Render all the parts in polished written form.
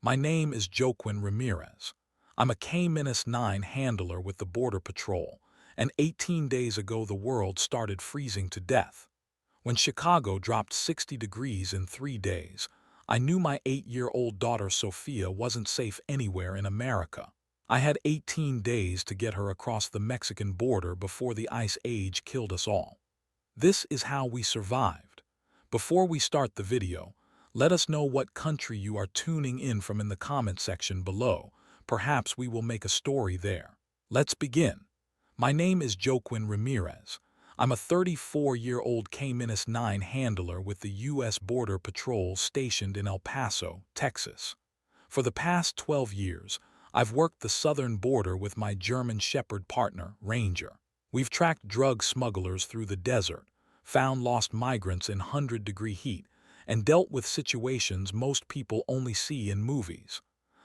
My name is Joaquin Ramirez. I'm a K-9 handler with the Border Patrol, and 18 days ago the world started freezing to death. When Chicago dropped 60 degrees in 3 days, I knew my 8-year-old daughter Sophia wasn't safe anywhere in America. I had 18 days to get her across the Mexican border before the Ice Age killed us all. This is how we survived. Before we start the video, let us know what country you are tuning in from in the comment section below. Perhaps we will make a story there. Let's begin. My name is Joaquin Ramirez. I'm a 34-year-old K-9 handler with the U.S. Border Patrol stationed in El Paso, Texas. For the past 12 years, I've worked the southern border with my German Shepherd partner, Ranger. We've tracked drug smugglers through the desert, found lost migrants in 100-degree heat, and dealt with situations most people only see in movies.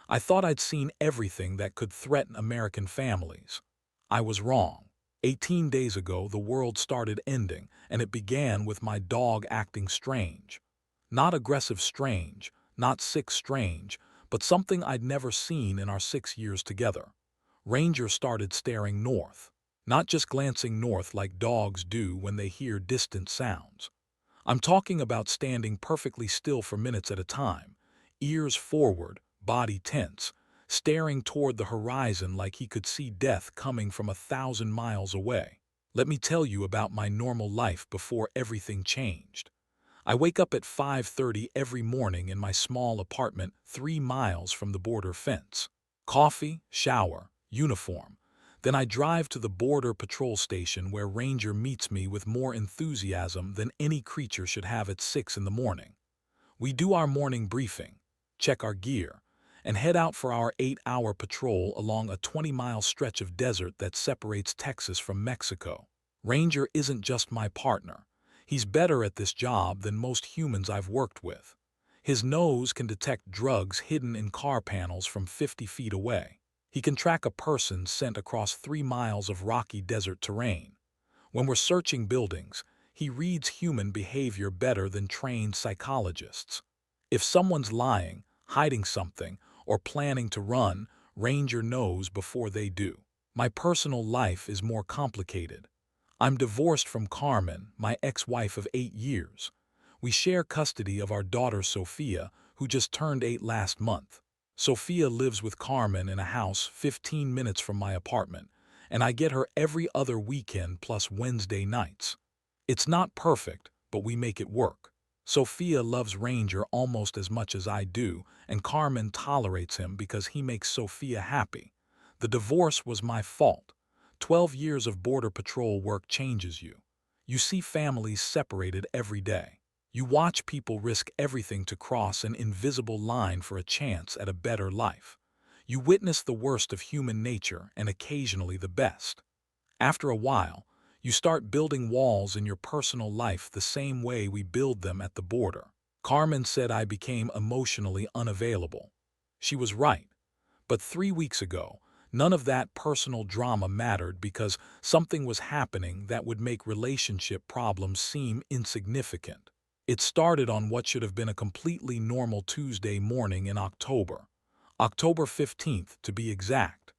I thought I'd seen everything that could threaten American families. I was wrong. 18 days ago, the world started ending, and it began with my dog acting strange. Not aggressive strange, not sick strange, but something I'd never seen in our 6 years together. Ranger started staring north. Not just glancing north like dogs do when they hear distant sounds. I'm talking about standing perfectly still for minutes at a time, ears forward, body tense, staring toward the horizon like he could see death coming from 1,000 miles away. Let me tell you about my normal life before everything changed. I wake up at 5:30 every morning in my small apartment 3 miles from the border fence. Coffee, shower, uniform. Then I drive to the Border Patrol station where Ranger meets me with more enthusiasm than any creature should have at 6 in the morning. We do our morning briefing, check our gear, and head out for our 8-hour patrol along a 20-mile stretch of desert that separates Texas from Mexico. Ranger isn't just my partner. He's better at this job than most humans I've worked with. His nose can detect drugs hidden in car panels from 50 feet away. He can track a person sent across 3 miles of rocky desert terrain. When we're searching buildings, he reads human behavior better than trained psychologists. If someone's lying, hiding something, or planning to run, Ranger knows before they do. My personal life is more complicated. I'm divorced from Carmen, my ex-wife of 8 years. We share custody of our daughter Sophia, who just turned 8 last month. Sophia lives with Carmen in a house 15 minutes from my apartment, and I get her every other weekend plus Wednesday nights. It's not perfect, but we make it work. Sophia loves Ranger almost as much as I do, and Carmen tolerates him because he makes Sophia happy. The divorce was my fault. 12 years of Border Patrol work changes you. You see families separated every day. You watch people risk everything to cross an invisible line for a chance at a better life. You witness the worst of human nature and occasionally the best. After a while, you start building walls in your personal life the same way we build them at the border. Carmen said I became emotionally unavailable. She was right. But 3 weeks ago, none of that personal drama mattered because something was happening that would make relationship problems seem insignificant. It started on what should have been a completely normal Tuesday morning in October. October 15th, to be exact.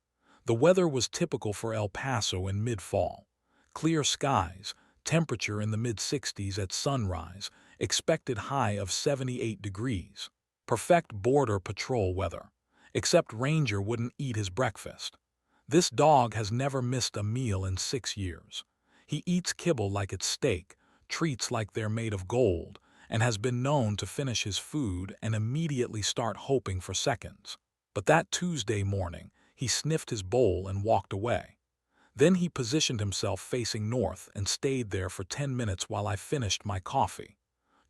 The weather was typical for El Paso in mid-fall. Clear skies, temperature in the mid-60s at sunrise, expected high of 78 degrees. Perfect Border Patrol weather. Except Ranger wouldn't eat his breakfast. This dog has never missed a meal in 6 years. He eats kibble like it's steak, treats like they're made of gold, and has been known to finish his food and immediately start hoping for seconds. But that Tuesday morning, he sniffed his bowl and walked away. Then he positioned himself facing north and stayed there for 10 minutes while I finished my coffee.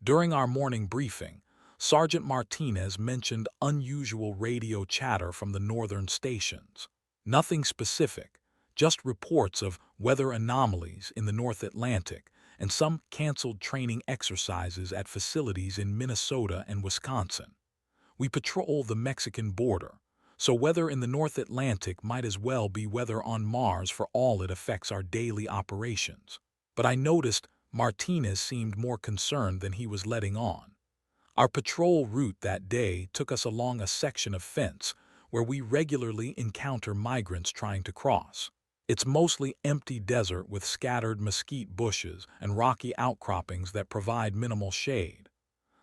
During our morning briefing, Sergeant Martinez mentioned unusual radio chatter from the northern stations. Nothing specific, just reports of weather anomalies in the North Atlantic and some canceled training exercises at facilities in Minnesota and Wisconsin. We patrol the Mexican border, so weather in the North Atlantic might as well be weather on Mars for all it affects our daily operations. But I noticed Martinez seemed more concerned than he was letting on. Our patrol route that day took us along a section of fence where we regularly encounter migrants trying to cross. It's mostly empty desert with scattered mesquite bushes and rocky outcroppings that provide minimal shade.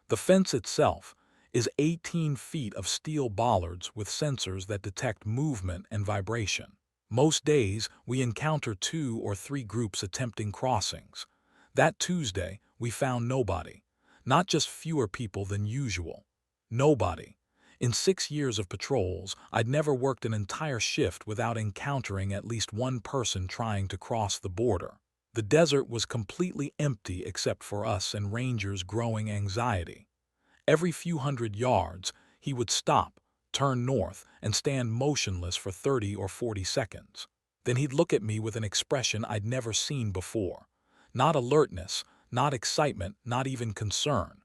The fence itself is 18 feet of steel bollards with sensors that detect movement and vibration. Most days, we encounter 2 or 3 groups attempting crossings. That Tuesday, we found nobody. Not just fewer people than usual. Nobody. In 6 years of patrols, I'd never worked an entire shift without encountering at least one person trying to cross the border. The desert was completely empty except for us and Ranger's growing anxiety. Every few hundred yards, he would stop, turn north, and stand motionless for 30 or 40 seconds. Then he'd look at me with an expression I'd never seen before. Not alertness, not excitement, not even concern.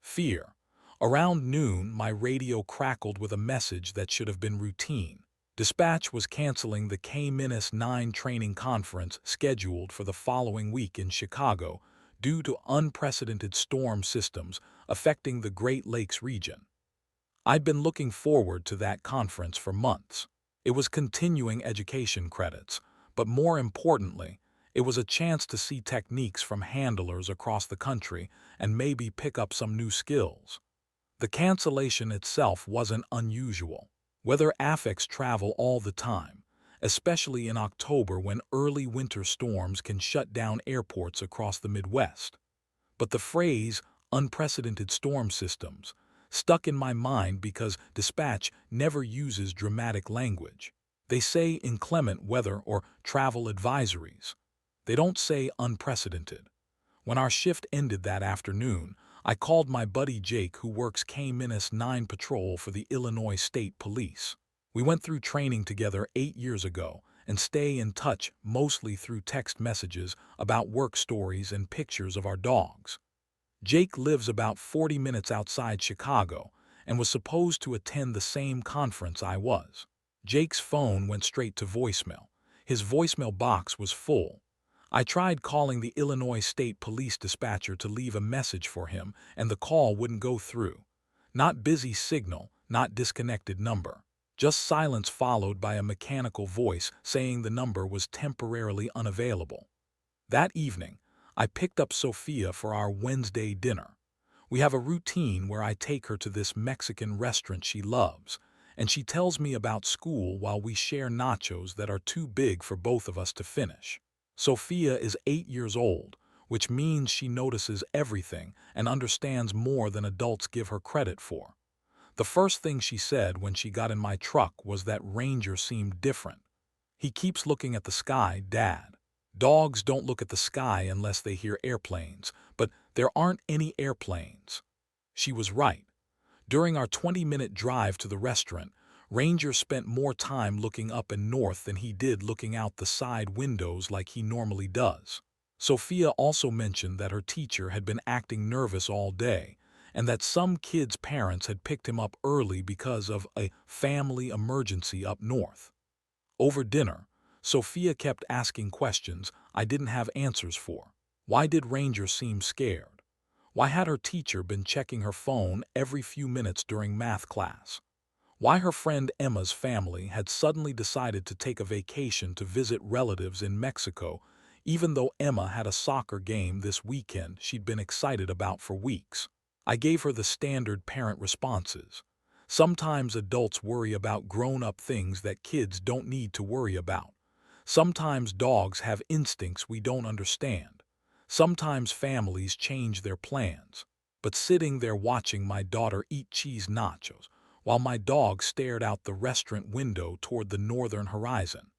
Fear. Around noon, my radio crackled with a message that should have been routine. Dispatch was canceling the K-9 training conference scheduled for the following week in Chicago due to unprecedented storm systems affecting the Great Lakes region. I'd been looking forward to that conference for months. It was continuing education credits, but more importantly, it was a chance to see techniques from handlers across the country and maybe pick up some new skills. The cancellation itself wasn't unusual. Weather affects travel all the time, especially in October when early winter storms can shut down airports across the Midwest. But the phrase, unprecedented storm systems, stuck in my mind because Dispatch never uses dramatic language. They say inclement weather or travel advisories. They don't say unprecedented. When our shift ended that afternoon, I called my buddy Jake, who works K-9 patrol for the Illinois State Police. We went through training together 8 years ago and stay in touch mostly through text messages about work stories and pictures of our dogs. Jake lives about 40 minutes outside Chicago and was supposed to attend the same conference I was. Jake's phone went straight to voicemail. His voicemail box was full. I tried calling the Illinois State Police dispatcher to leave a message for him, and the call wouldn't go through. Not busy signal, not disconnected number. Just silence followed by a mechanical voice saying the number was temporarily unavailable. That evening, I picked up Sophia for our Wednesday dinner. We have a routine where I take her to this Mexican restaurant she loves, and she tells me about school while we share nachos that are too big for both of us to finish. Sophia is 8 years old, which means she notices everything and understands more than adults give her credit for. The first thing she said when she got in my truck was that Ranger seemed different. "He keeps looking at the sky, Dad. Dogs don't look at the sky unless they hear airplanes, but there aren't any airplanes." She was right. During our 20-minute drive to the restaurant, Ranger spent more time looking up and north than he did looking out the side windows like he normally does. Sophia also mentioned that her teacher had been acting nervous all day, and that some kids' parents had picked him up early because of a family emergency up north. Over dinner, Sophia kept asking questions I didn't have answers for. Why did Ranger seem scared? Why had her teacher been checking her phone every few minutes during math class? Why her friend Emma's family had suddenly decided to take a vacation to visit relatives in Mexico, even though Emma had a soccer game this weekend she'd been excited about for weeks. I gave her the standard parent responses. Sometimes adults worry about grown-up things that kids don't need to worry about. Sometimes dogs have instincts we don't understand. Sometimes families change their plans. But sitting there watching my daughter eat cheese nachos, while my dog stared out the restaurant window toward the northern horizon,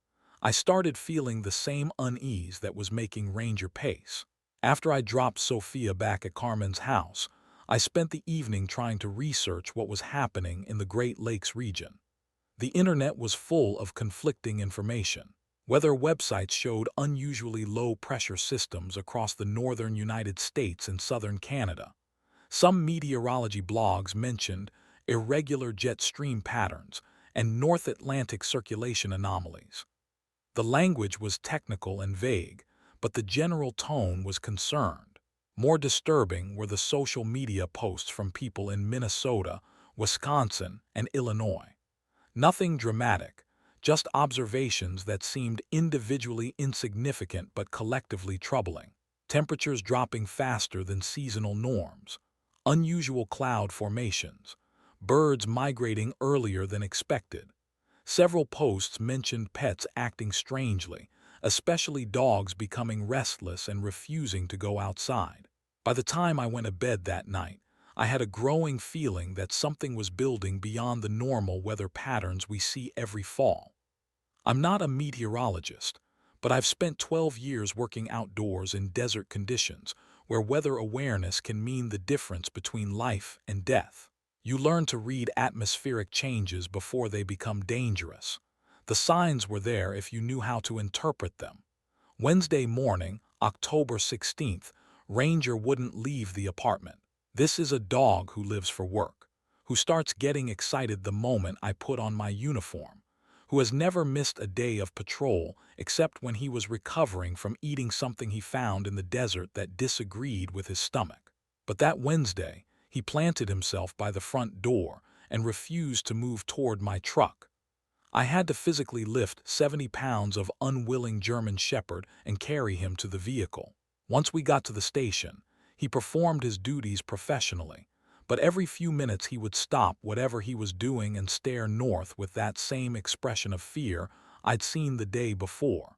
I started feeling the same unease that was making Ranger pace. After I dropped Sophia back at Carmen's house, I spent the evening trying to research what was happening in the Great Lakes region. The internet was full of conflicting information. Weather websites showed unusually low-pressure systems across the northern United States and southern Canada. Some meteorology blogs mentioned irregular jet stream patterns and North Atlantic circulation anomalies. The language was technical and vague, but the general tone was concerned. More disturbing were the social media posts from people in Minnesota, Wisconsin, and Illinois. Nothing dramatic, just observations that seemed individually insignificant but collectively troubling. Temperatures dropping faster than seasonal norms, unusual cloud formations, birds migrating earlier than expected. Several posts mentioned pets acting strangely, especially dogs becoming restless and refusing to go outside. By the time I went to bed that night, I had a growing feeling that something was building beyond the normal weather patterns we see every fall. I'm not a meteorologist, but I've spent 12 years working outdoors in desert conditions where weather awareness can mean the difference between life and death. You learn to read atmospheric changes before they become dangerous. The signs were there if you knew how to interpret them. Wednesday morning, October 16th, Ranger wouldn't leave the apartment. This is a dog who lives for work, who starts getting excited the moment I put on my uniform, who has never missed a day of patrol except when he was recovering from eating something he found in the desert that disagreed with his stomach. But that Wednesday, he planted himself by the front door and refused to move toward my truck. I had to physically lift 70 pounds of unwilling German Shepherd and carry him to the vehicle. Once we got to the station, he performed his duties professionally, but every few minutes he would stop whatever he was doing and stare north with that same expression of fear I'd seen the day before.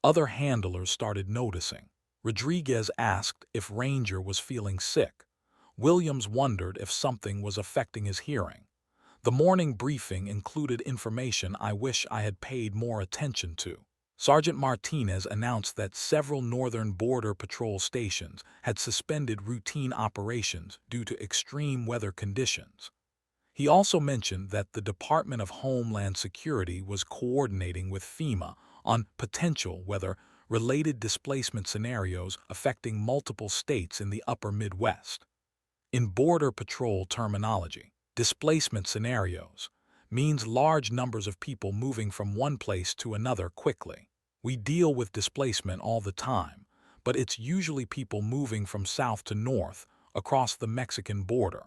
Other handlers started noticing. Rodriguez asked if Ranger was feeling sick. Williams wondered if something was affecting his hearing. The morning briefing included information I wish I had paid more attention to. Sergeant Martinez announced that several northern border patrol stations had suspended routine operations due to extreme weather conditions. He also mentioned that the Department of Homeland Security was coordinating with FEMA on potential weather-related displacement scenarios affecting multiple states in the upper Midwest. In Border Patrol terminology, displacement scenarios means large numbers of people moving from one place to another quickly. We deal with displacement all the time, but it's usually people moving from south to north across the Mexican border.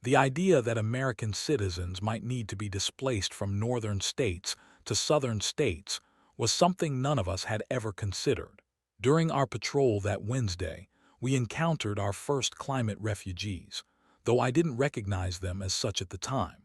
The idea that American citizens might need to be displaced from northern states to southern states was something none of us had ever considered. During our patrol that Wednesday, we encountered our first climate refugees, though I didn't recognize them as such at the time.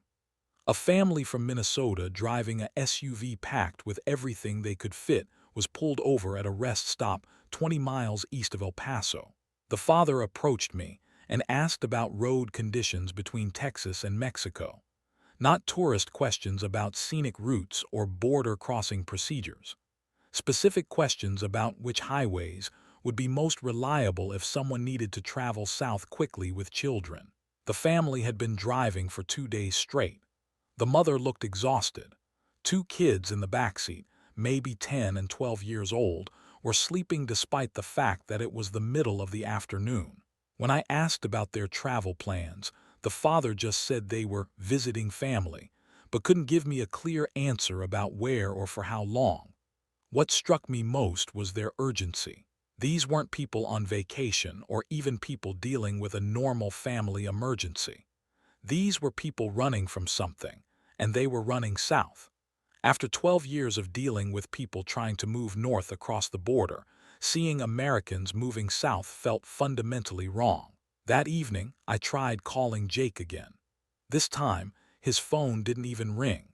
A family from Minnesota driving a SUV packed with everything they could fit was pulled over at a rest stop 20 miles east of El Paso. The father approached me and asked about road conditions between Texas and Mexico, not tourist questions about scenic routes or border crossing procedures. Specific questions about which highways would be most reliable if someone needed to travel south quickly with children. The family had been driving for 2 days straight. The mother looked exhausted. 2 kids in the backseat, maybe 10 and 12 years old, were sleeping despite the fact that it was the middle of the afternoon. When I asked about their travel plans, the father just said they were visiting family, but couldn't give me a clear answer about where or for how long. What struck me most was their urgency. These weren't people on vacation or even people dealing with a normal family emergency. These were people running from something, and they were running south. After 12 years of dealing with people trying to move north across the border, seeing Americans moving south felt fundamentally wrong. That evening, I tried calling Jake again. This time, his phone didn't even ring.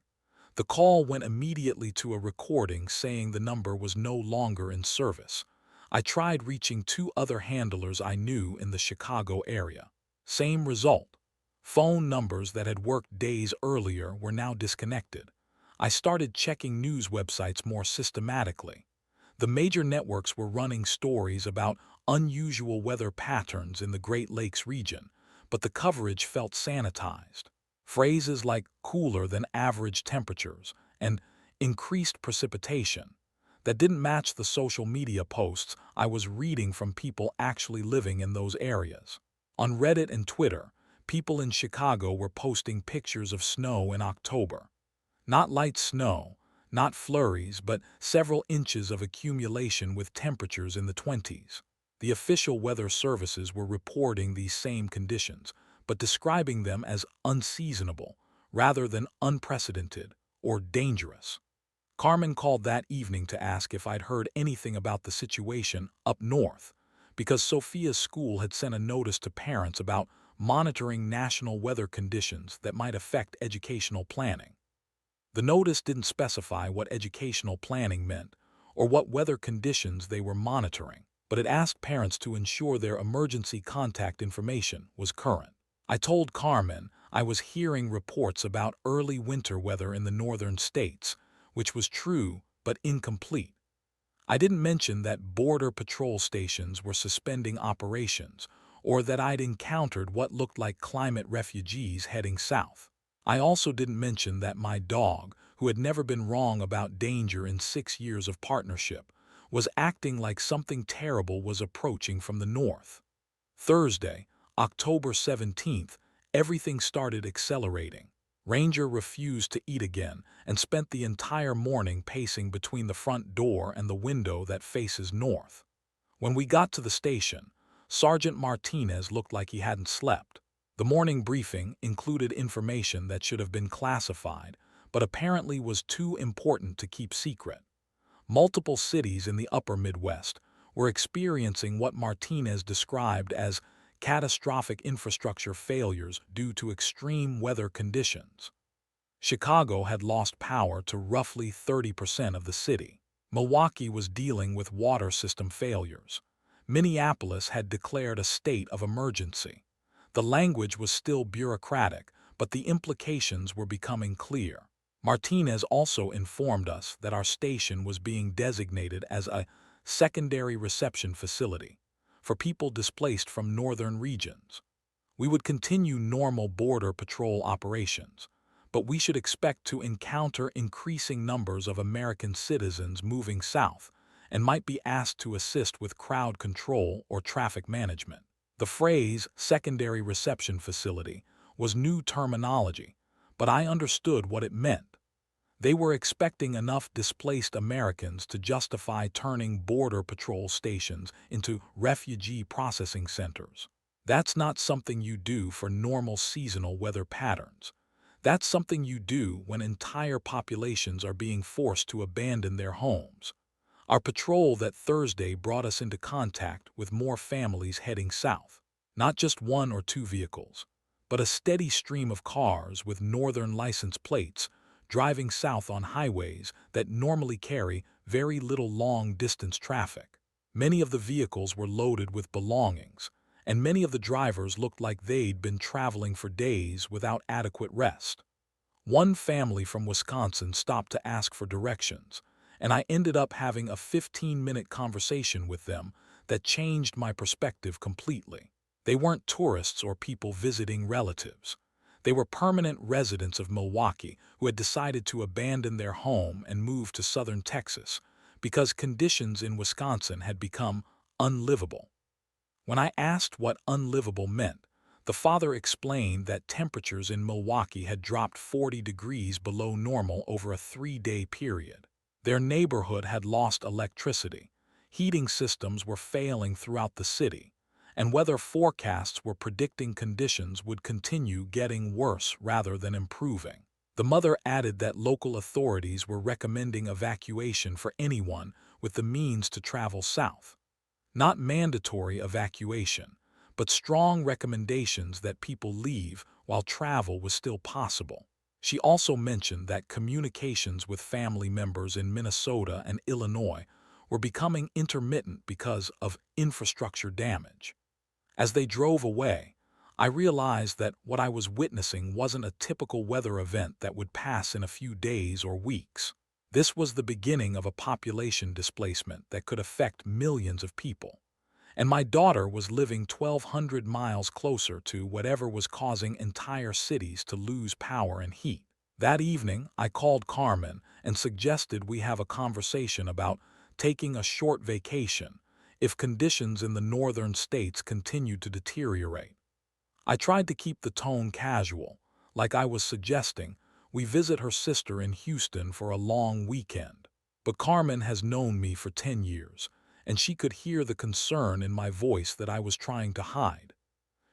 The call went immediately to a recording saying the number was no longer in service. I tried reaching 2 other handlers I knew in the Chicago area. Same result. Phone numbers that had worked days earlier were now disconnected. I started checking news websites more systematically. The major networks were running stories about unusual weather patterns in the Great Lakes region, but the coverage felt sanitized. Phrases like cooler than average temperatures and increased precipitation that didn't match the social media posts I was reading from people actually living in those areas. On Reddit and Twitter, people in Chicago were posting pictures of snow in October. Not light snow, not flurries, but several inches of accumulation with temperatures in the 20s. The official weather services were reporting these same conditions, but describing them as unseasonable rather than unprecedented or dangerous. Carmen called that evening to ask if I'd heard anything about the situation up north, because Sophia's school had sent a notice to parents about monitoring national weather conditions that might affect educational planning. The notice didn't specify what educational planning meant or what weather conditions they were monitoring, but it asked parents to ensure their emergency contact information was current. I told Carmen I was hearing reports about early winter weather in the northern states, which was true but incomplete. I didn't mention that border patrol stations were suspending operations or that I'd encountered what looked like climate refugees heading south. I also didn't mention that my dog, who had never been wrong about danger in 6 years of partnership, was acting like something terrible was approaching from the north. Thursday, October 17th, everything started accelerating. Ranger refused to eat again and spent the entire morning pacing between the front door and the window that faces north. When we got to the station, Sergeant Martinez looked like he hadn't slept. The morning briefing included information that should have been classified, but apparently was too important to keep secret. Multiple cities in the upper Midwest were experiencing what Martinez described as catastrophic infrastructure failures due to extreme weather conditions. Chicago had lost power to roughly 30% of the city. Milwaukee was dealing with water system failures. Minneapolis had declared a state of emergency. The language was still bureaucratic, but the implications were becoming clear. Martinez also informed us that our station was being designated as a secondary reception facility for people displaced from northern regions. We would continue normal border patrol operations, but we should expect to encounter increasing numbers of American citizens moving south and might be asked to assist with crowd control or traffic management. The phrase secondary reception facility was new terminology, but I understood what it meant. They were expecting enough displaced Americans to justify turning border patrol stations into refugee processing centers. That's not something you do for normal seasonal weather patterns. That's something you do when entire populations are being forced to abandon their homes. Our patrol that Thursday brought us into contact with more families heading south. Not just one or two vehicles, but a steady stream of cars with northern license plates driving south on highways that normally carry very little long-distance traffic. Many of the vehicles were loaded with belongings, and many of the drivers looked like they'd been traveling for days without adequate rest. One family from Wisconsin stopped to ask for directions, and I ended up having a 15-minute conversation with them that changed my perspective completely. They weren't tourists or people visiting relatives. They were permanent residents of Milwaukee who had decided to abandon their home and move to southern Texas because conditions in Wisconsin had become unlivable. When I asked what unlivable meant, the father explained that temperatures in Milwaukee had dropped 40 degrees below normal over a 3-day period. Their neighborhood had lost electricity, heating systems were failing throughout the city, and weather forecasts were predicting conditions would continue getting worse rather than improving. The mother added that local authorities were recommending evacuation for anyone with the means to travel south. Not mandatory evacuation, but strong recommendations that people leave while travel was still possible. She also mentioned that communications with family members in Minnesota and Illinois were becoming intermittent because of infrastructure damage. As they drove away, I realized that what I was witnessing wasn't a typical weather event that would pass in a few days or weeks. This was the beginning of a population displacement that could affect millions of people. And my daughter was living 1,200 miles closer to whatever was causing entire cities to lose power and heat. That evening, I called Carmen and suggested we have a conversation about taking a short vacation if conditions in the northern states continued to deteriorate. I tried to keep the tone casual, like I was suggesting we visit her sister in Houston for a long weekend. But Carmen has known me for 10 years, and she could hear the concern in my voice that I was trying to hide.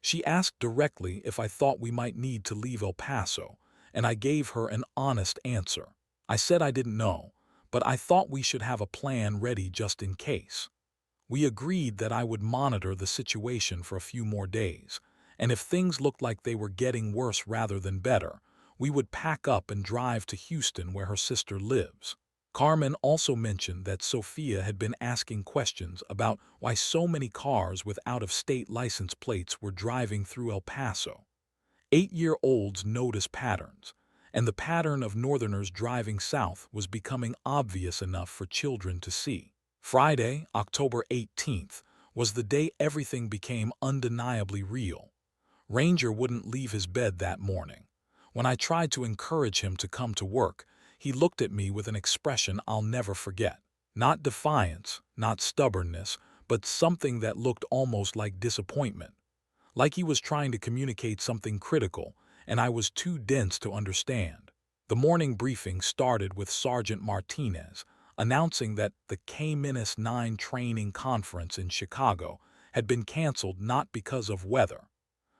She asked directly if I thought we might need to leave El Paso, and I gave her an honest answer. I said I didn't know, but I thought we should have a plan ready just in case. We agreed that I would monitor the situation for a few more days, and if things looked like they were getting worse rather than better, we would pack up and drive to Houston where her sister lives. Carmen also mentioned that Sophia had been asking questions about why so many cars with out-of-state license plates were driving through El Paso. 8-year-olds notice patterns, and the pattern of northerners driving south was becoming obvious enough for children to see. Friday, October 18th, was the day everything became undeniably real. Ranger wouldn't leave his bed that morning. When I tried to encourage him to come to work, he looked at me with an expression I'll never forget. Not defiance, not stubbornness, but something that looked almost like disappointment. Like he was trying to communicate something critical, and I was too dense to understand. The morning briefing started with Sergeant Martinez announcing that the K-9 training conference in Chicago had been canceled not because of weather,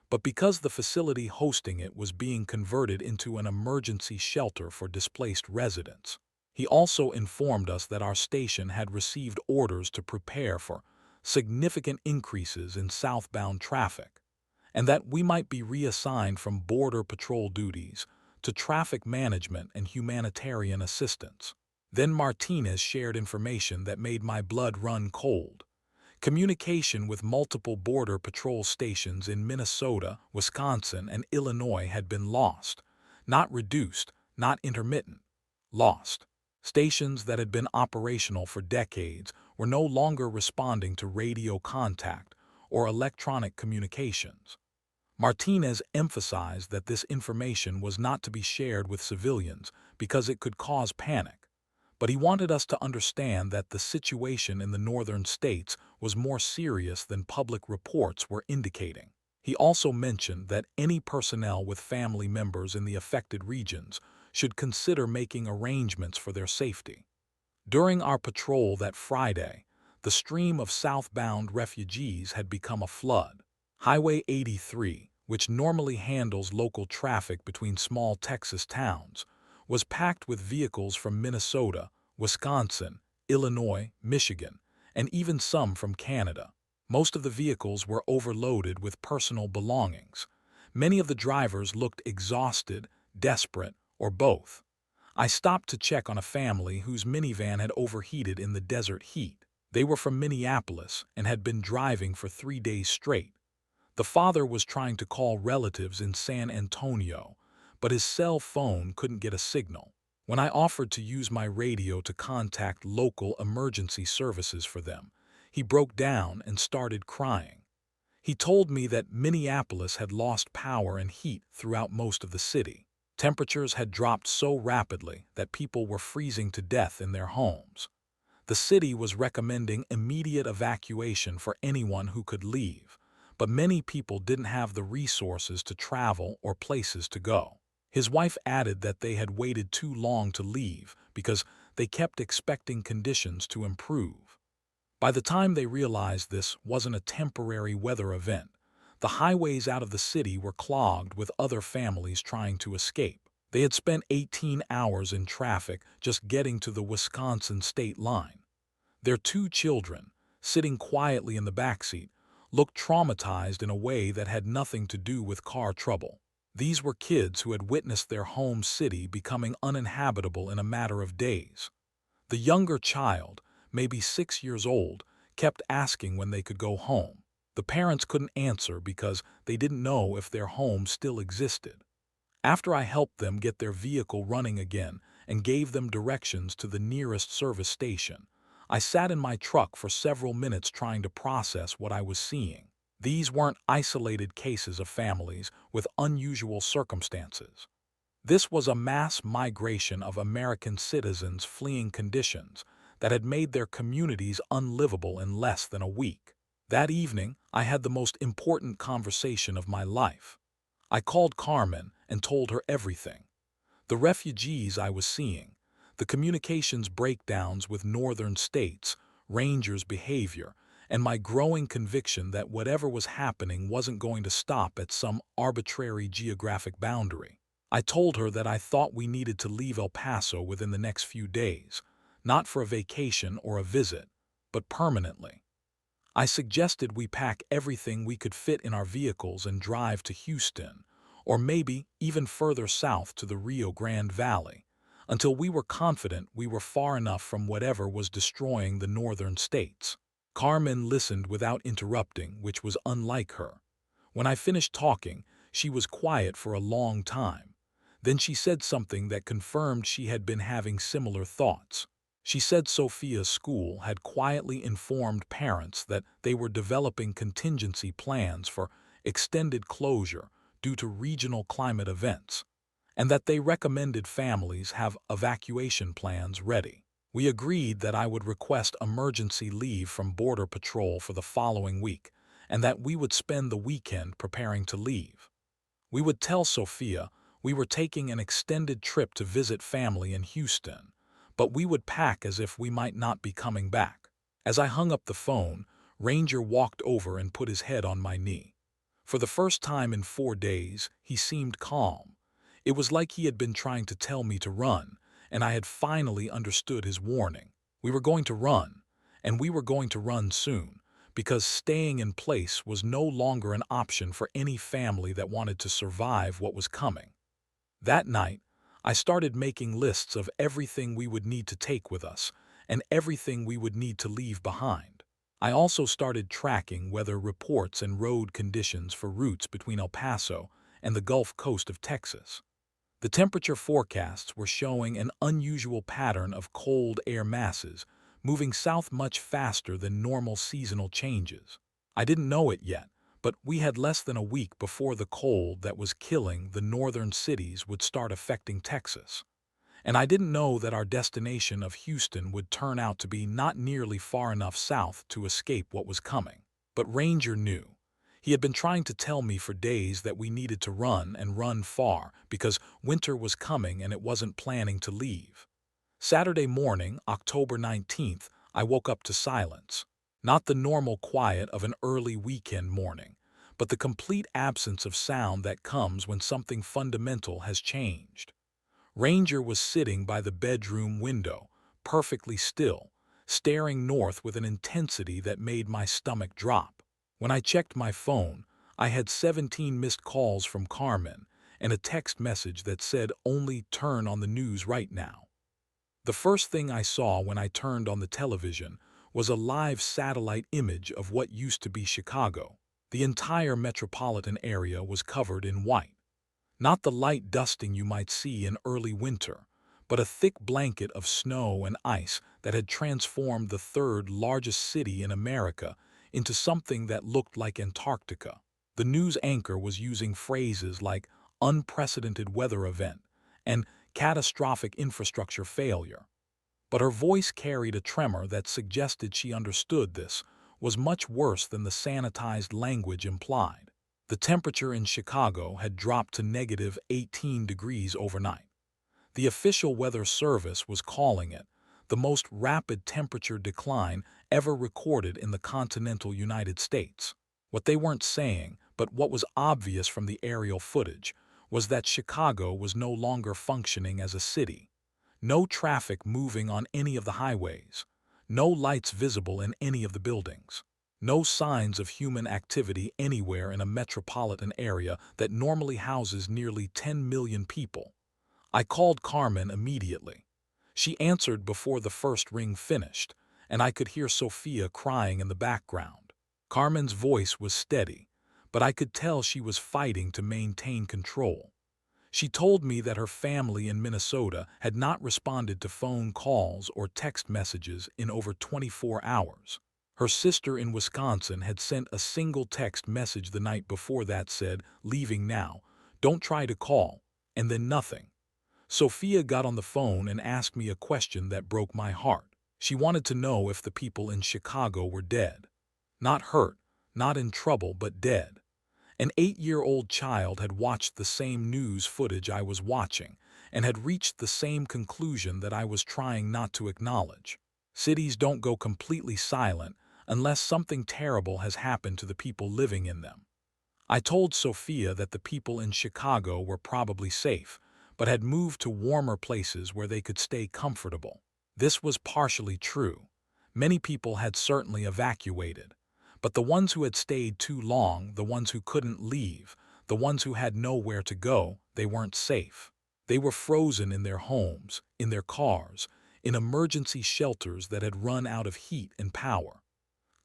but because the facility hosting it was being converted into an emergency shelter for displaced residents. He also informed us that our station had received orders to prepare for significant increases in southbound traffic, and that we might be reassigned from border patrol duties to traffic management and humanitarian assistance. Then Martinez shared information that made my blood run cold. Communication with multiple border patrol stations in Minnesota, Wisconsin, and Illinois had been lost. Not reduced, not intermittent. Lost. Stations that had been operational for decades were no longer responding to radio contact or electronic communications. Martinez emphasized that this information was not to be shared with civilians because it could cause panic, but he wanted us to understand that the situation in the northern states was more serious than public reports were indicating. He also mentioned that any personnel with family members in the affected regions should consider making arrangements for their safety. During our patrol that Friday, the stream of southbound refugees had become a flood. Highway 83, which normally handles local traffic between small Texas towns, was packed with vehicles from Minnesota, Wisconsin, Illinois, Michigan, and even some from Canada. Most of the vehicles were overloaded with personal belongings. Many of the drivers looked exhausted, desperate, or both. I stopped to check on a family whose minivan had overheated in the desert heat. They were from Minneapolis and had been driving for 3 days straight. The father was trying to call relatives in San Antonio, but his cell phone couldn't get a signal. When I offered to use my radio to contact local emergency services for them, he broke down and started crying. He told me that Minneapolis had lost power and heat throughout most of the city. Temperatures had dropped so rapidly that people were freezing to death in their homes. The city was recommending immediate evacuation for anyone who could leave, but many people didn't have the resources to travel or places to go. His wife added that they had waited too long to leave because they kept expecting conditions to improve. By the time they realized this wasn't a temporary weather event, the highways out of the city were clogged with other families trying to escape. They had spent 18 hours in traffic just getting to the Wisconsin state line. Their 2 children, sitting quietly in the backseat, looked traumatized in a way that had nothing to do with car trouble. These were kids who had witnessed their home city becoming uninhabitable in a matter of days. The younger child, maybe 6 years old, kept asking when they could go home. The parents couldn't answer because they didn't know if their home still existed. After I helped them get their vehicle running again and gave them directions to the nearest service station, I sat in my truck for several minutes trying to process what I was seeing. These weren't isolated cases of families with unusual circumstances. This was a mass migration of American citizens fleeing conditions that had made their communities unlivable in less than a week. That evening, I had the most important conversation of my life. I called Carmen and told her everything. The refugees I was seeing, the communications breakdowns with northern states, Ranger's behavior, and my growing conviction that whatever was happening wasn't going to stop at some arbitrary geographic boundary. I told her that I thought we needed to leave El Paso within the next few days, not for a vacation or a visit, but permanently. I suggested we pack everything we could fit in our vehicles and drive to Houston, or maybe even further south to the Rio Grande Valley, until we were confident we were far enough from whatever was destroying the northern states. Carmen listened without interrupting, which was unlike her. When I finished talking, she was quiet for a long time. Then she said something that confirmed she had been having similar thoughts. She said Sophia's school had quietly informed parents that they were developing contingency plans for extended closure due to regional climate events, and that they recommended families have evacuation plans ready. We agreed that I would request emergency leave from Border Patrol for the following week, and that we would spend the weekend preparing to leave. We would tell Sophia we were taking an extended trip to visit family in Houston, but we would pack as if we might not be coming back. As I hung up the phone, Ranger walked over and put his head on my knee. For the first time in 4 days, he seemed calm. It was like he had been trying to tell me to run, and I had finally understood his warning. We were going to run, and we were going to run soon, because staying in place was no longer an option for any family that wanted to survive what was coming. That night, I started making lists of everything we would need to take with us and everything we would need to leave behind. I also started tracking weather reports and road conditions for routes between El Paso and the Gulf Coast of Texas. The temperature forecasts were showing an unusual pattern of cold air masses moving south much faster than normal seasonal changes. I didn't know it yet, but we had less than a week before the cold that was killing the northern cities would start affecting Texas. And I didn't know that our destination of Houston would turn out to be not nearly far enough south to escape what was coming. But Ranger knew. He had been trying to tell me for days that we needed to run and run far because winter was coming and it wasn't planning to leave. Saturday morning, October 19th, I woke up to silence. Not the normal quiet of an early weekend morning, but the complete absence of sound that comes when something fundamental has changed. Ranger was sitting by the bedroom window, perfectly still, staring north with an intensity that made my stomach drop. When I checked my phone, I had 17 missed calls from Carmen and a text message that said only turn on the news right now. The first thing I saw when I turned on the television was a live satellite image of what used to be Chicago. The entire metropolitan area was covered in white. Not the light dusting you might see in early winter, but a thick blanket of snow and ice that had transformed the third largest city in America into something that looked like Antarctica. The news anchor was using phrases like unprecedented weather event and catastrophic infrastructure failure. But her voice carried a tremor that suggested she understood this was much worse than the sanitized language implied. The temperature in Chicago had dropped to negative 18 degrees overnight. The official weather service was calling it the most rapid temperature decline ever recorded in the continental United States. What they weren't saying, but what was obvious from the aerial footage, was that Chicago was no longer functioning as a city. No traffic moving on any of the highways. No lights visible in any of the buildings. No signs of human activity anywhere in a metropolitan area that normally houses nearly 10 million people. I called Carmen immediately. She answered before the first ring finished, and I could hear Sophia crying in the background. Carmen's voice was steady, but I could tell she was fighting to maintain control. She told me that her family in Minnesota had not responded to phone calls or text messages in over 24 hours. Her sister in Wisconsin had sent a single text message the night before that said, "Leaving now, don't try to call," and then nothing. Sophia got on the phone and asked me a question that broke my heart. She wanted to know if the people in Chicago were dead. Not hurt, not in trouble, but dead. An 8-year-old child had watched the same news footage I was watching and had reached the same conclusion that I was trying not to acknowledge. Cities don't go completely silent unless something terrible has happened to the people living in them. I told Sophia that the people in Chicago were probably safe, but had moved to warmer places where they could stay comfortable. This was partially true. Many people had certainly evacuated, but the ones who had stayed too long, the ones who couldn't leave, the ones who had nowhere to go, they weren't safe. They were frozen in their homes, in their cars, in emergency shelters that had run out of heat and power.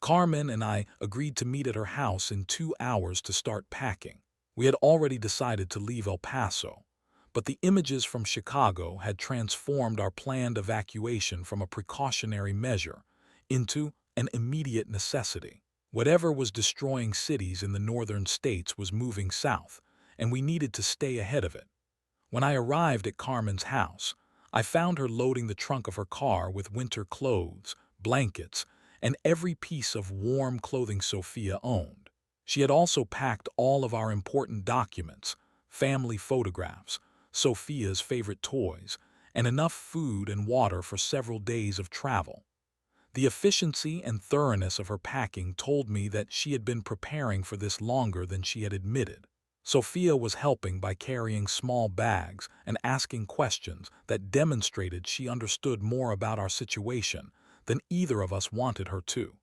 Carmen and I agreed to meet at her house in 2 hours to start packing. We had already decided to leave El Paso, but the images from Chicago had transformed our planned evacuation from a precautionary measure into an immediate necessity. Whatever was destroying cities in the northern states was moving south, and we needed to stay ahead of it. When I arrived at Carmen's house, I found her loading the trunk of her car with winter clothes, blankets, and every piece of warm clothing Sophia owned. She had also packed all of our important documents, family photographs, Sophia's favorite toys, and enough food and water for several days of travel. The efficiency and thoroughness of her packing told me that she had been preparing for this longer than she had admitted. Sophia was helping by carrying small bags and asking questions that demonstrated she understood more about our situation than either of us wanted her to.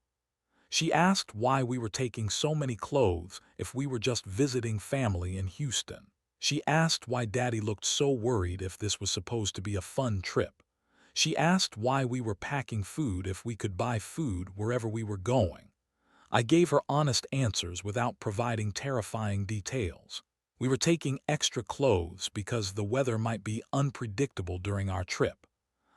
She asked why we were taking so many clothes if we were just visiting family in Houston. She asked why Daddy looked so worried if this was supposed to be a fun trip. She asked why we were packing food if we could buy food wherever we were going. I gave her honest answers without providing terrifying details. We were taking extra clothes because the weather might be unpredictable during our trip.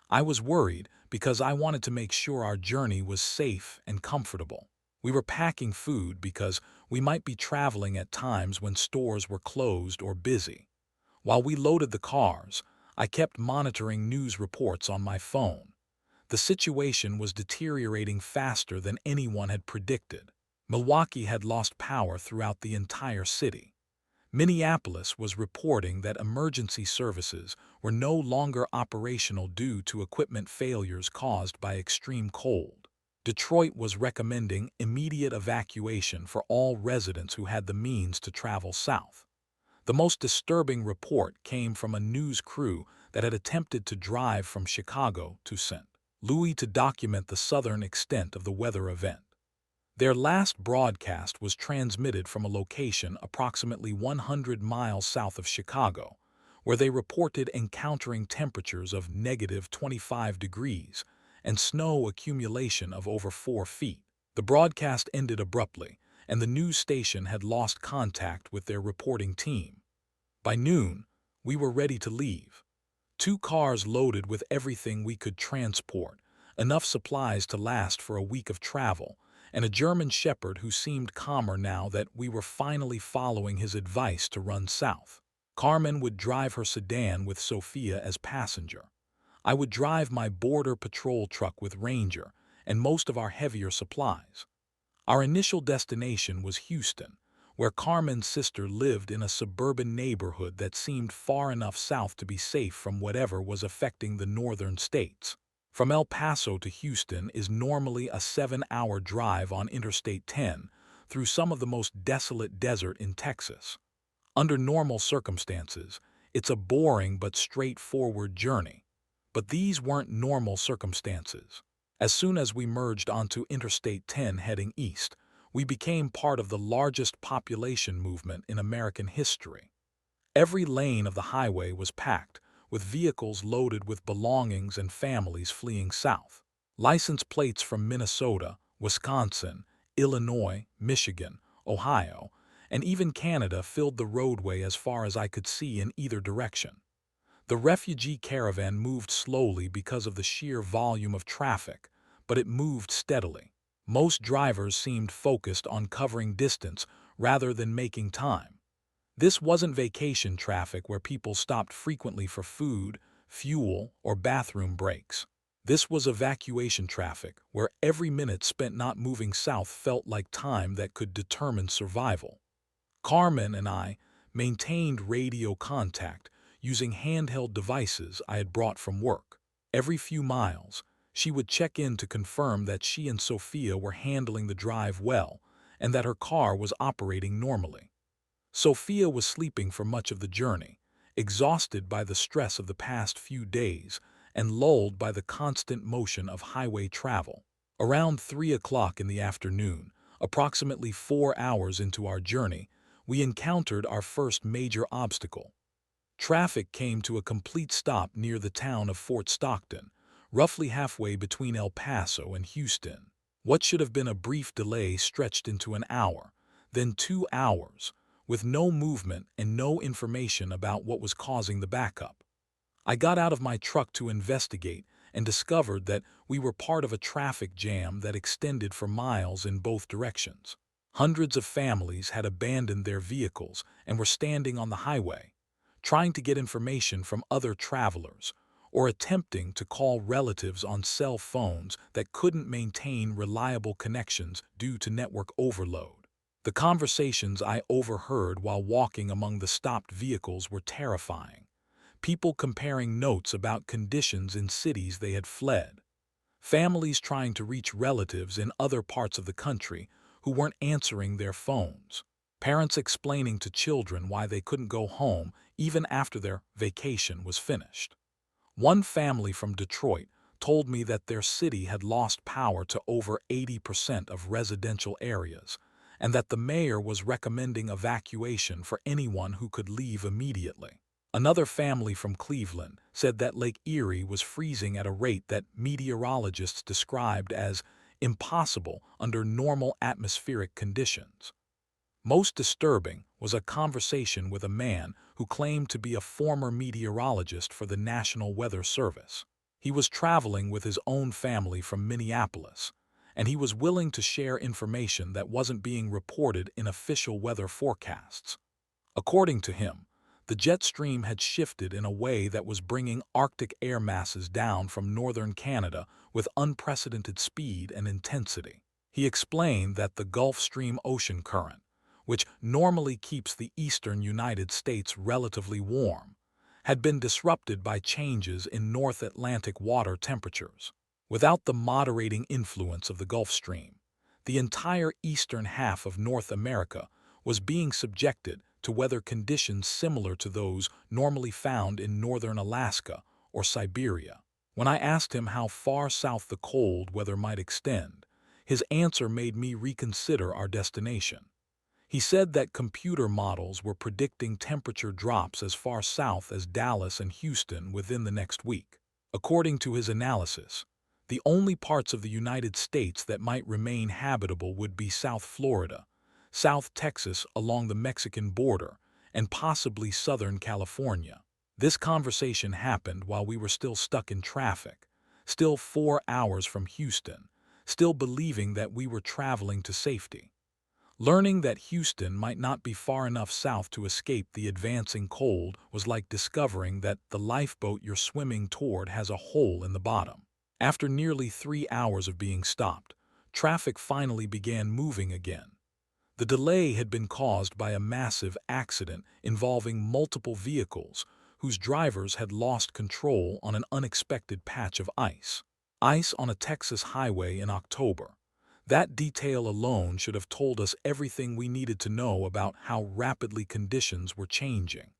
I was worried because I wanted to make sure our journey was safe and comfortable. We were packing food because we might be traveling at times when stores were closed or busy. While we loaded the cars, I kept monitoring news reports on my phone. The situation was deteriorating faster than anyone had predicted. Milwaukee had lost power throughout the entire city. Minneapolis was reporting that emergency services were no longer operational due to equipment failures caused by extreme cold. Detroit was recommending immediate evacuation for all residents who had the means to travel south. The most disturbing report came from a news crew that had attempted to drive from Chicago to St. Louis to document the southern extent of the weather event. Their last broadcast was transmitted from a location approximately 100 miles south of Chicago, where they reported encountering temperatures of -25 degrees and snow accumulation of over 4 feet. The broadcast ended abruptly, and the news station had lost contact with their reporting team. By noon, we were ready to leave. 2 cars loaded with everything we could transport, enough supplies to last for a week of travel, and a German shepherd who seemed calmer now that we were finally following his advice to run south. Carmen would drive her sedan with Sophia as passenger. I would drive my border patrol truck with Ranger and most of our heavier supplies. Our initial destination was Houston, where Carmen's sister lived in a suburban neighborhood that seemed far enough south to be safe from whatever was affecting the northern states. From El Paso to Houston is normally a 7-hour drive on Interstate 10 through some of the most desolate desert in Texas. Under normal circumstances, it's a boring but straightforward journey. But these weren't normal circumstances. As soon as we merged onto Interstate 10 heading east, we became part of the largest population movement in American history. Every lane of the highway was packed, with vehicles loaded with belongings and families fleeing south. License plates from Minnesota, Wisconsin, Illinois, Michigan, Ohio, and even Canada filled the roadway as far as I could see in either direction. The refugee caravan moved slowly because of the sheer volume of traffic, but it moved steadily. Most drivers seemed focused on covering distance rather than making time. This wasn't vacation traffic where people stopped frequently for food, fuel, or bathroom breaks. This was evacuation traffic where every minute spent not moving south felt like time that could determine survival. Carmen and I maintained radio contact using handheld devices I had brought from work. Every few miles, She would check in to confirm that she and Sophia were handling the drive well and that her car was operating normally. Sophia was sleeping for much of the journey, exhausted by the stress of the past few days and lulled by the constant motion of highway travel. Around 3 o'clock in the afternoon, approximately 4 hours into our journey, we encountered our first major obstacle. Traffic came to a complete stop near the town of Fort Stockton, roughly halfway between El Paso and Houston. What should have been a brief delay stretched into an hour, then 2 hours, with no movement and no information about what was causing the backup. I got out of my truck to investigate and discovered that we were part of a traffic jam that extended for miles in both directions. Hundreds of families had abandoned their vehicles and were standing on the highway, trying to get information from other travelers or attempting to call relatives on cell phones that couldn't maintain reliable connections due to network overload. The conversations I overheard while walking among the stopped vehicles were terrifying. People comparing notes about conditions in cities they had fled. Families trying to reach relatives in other parts of the country who weren't answering their phones. Parents explaining to children why they couldn't go home even after their vacation was finished. One family from Detroit told me that their city had lost power to over 80% of residential areas, and that the mayor was recommending evacuation for anyone who could leave immediately. Another family from Cleveland said that Lake Erie was freezing at a rate that meteorologists described as impossible under normal atmospheric conditions. Most disturbing was a conversation with a man who claimed to be a former meteorologist for the National Weather Service. He was traveling with his own family from Minneapolis, and he was willing to share information that wasn't being reported in official weather forecasts. According to him, the jet stream had shifted in a way that was bringing Arctic air masses down from northern Canada with unprecedented speed and intensity. He explained that the Gulf Stream ocean current, which normally keeps the eastern United States relatively warm, had been disrupted by changes in North Atlantic water temperatures. Without the moderating influence of the Gulf Stream, the entire eastern half of North America was being subjected to weather conditions similar to those normally found in northern Alaska or Siberia. When I asked him how far south the cold weather might extend, his answer made me reconsider our destination. He said that computer models were predicting temperature drops as far south as Dallas and Houston within the next week. According to his analysis, the only parts of the United States that might remain habitable would be South Florida, South Texas along the Mexican border, and possibly Southern California. This conversation happened while we were still stuck in traffic, still 4 hours from Houston, still believing that we were traveling to safety. Learning that Houston might not be far enough south to escape the advancing cold was like discovering that the lifeboat you're swimming toward has a hole in the bottom. After nearly 3 hours of being stopped, traffic finally began moving again. The delay had been caused by a massive accident involving multiple vehicles whose drivers had lost control on an unexpected patch of ice. Ice on a Texas highway in October. That detail alone should have told us everything we needed to know about how rapidly conditions were changing.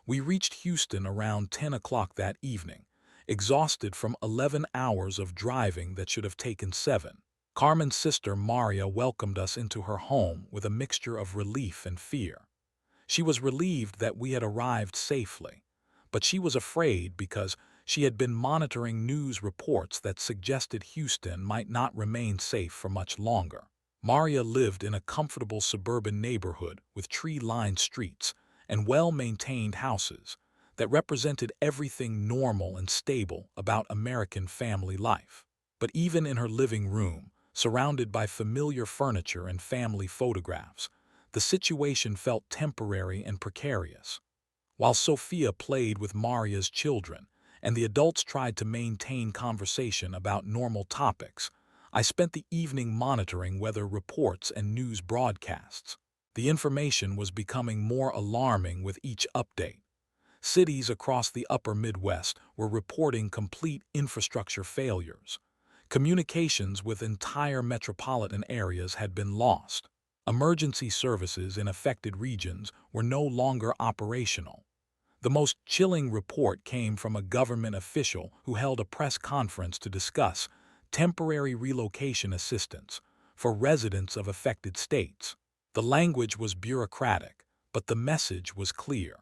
We reached Houston around 10 o'clock that evening, exhausted from 11 hours of driving that should have taken 7. Carmen's sister Maria welcomed us into her home with a mixture of relief and fear. She was relieved that we had arrived safely, but she was afraid because she had been monitoring news reports that suggested Houston might not remain safe for much longer. Maria lived in a comfortable suburban neighborhood with tree-lined streets and well-maintained houses that represented everything normal and stable about American family life. But even in her living room, surrounded by familiar furniture and family photographs, the situation felt temporary and precarious. While Sophia played with Maria's children and the adults tried to maintain conversation about normal topics, I spent the evening monitoring weather reports and news broadcasts. The information was becoming more alarming with each update. Cities across the upper Midwest were reporting complete infrastructure failures. Communications with entire metropolitan areas had been lost. Emergency services in affected regions were no longer operational. The most chilling report came from a government official who held a press conference to discuss temporary relocation assistance for residents of affected states. The language was bureaucratic, but the message was clear.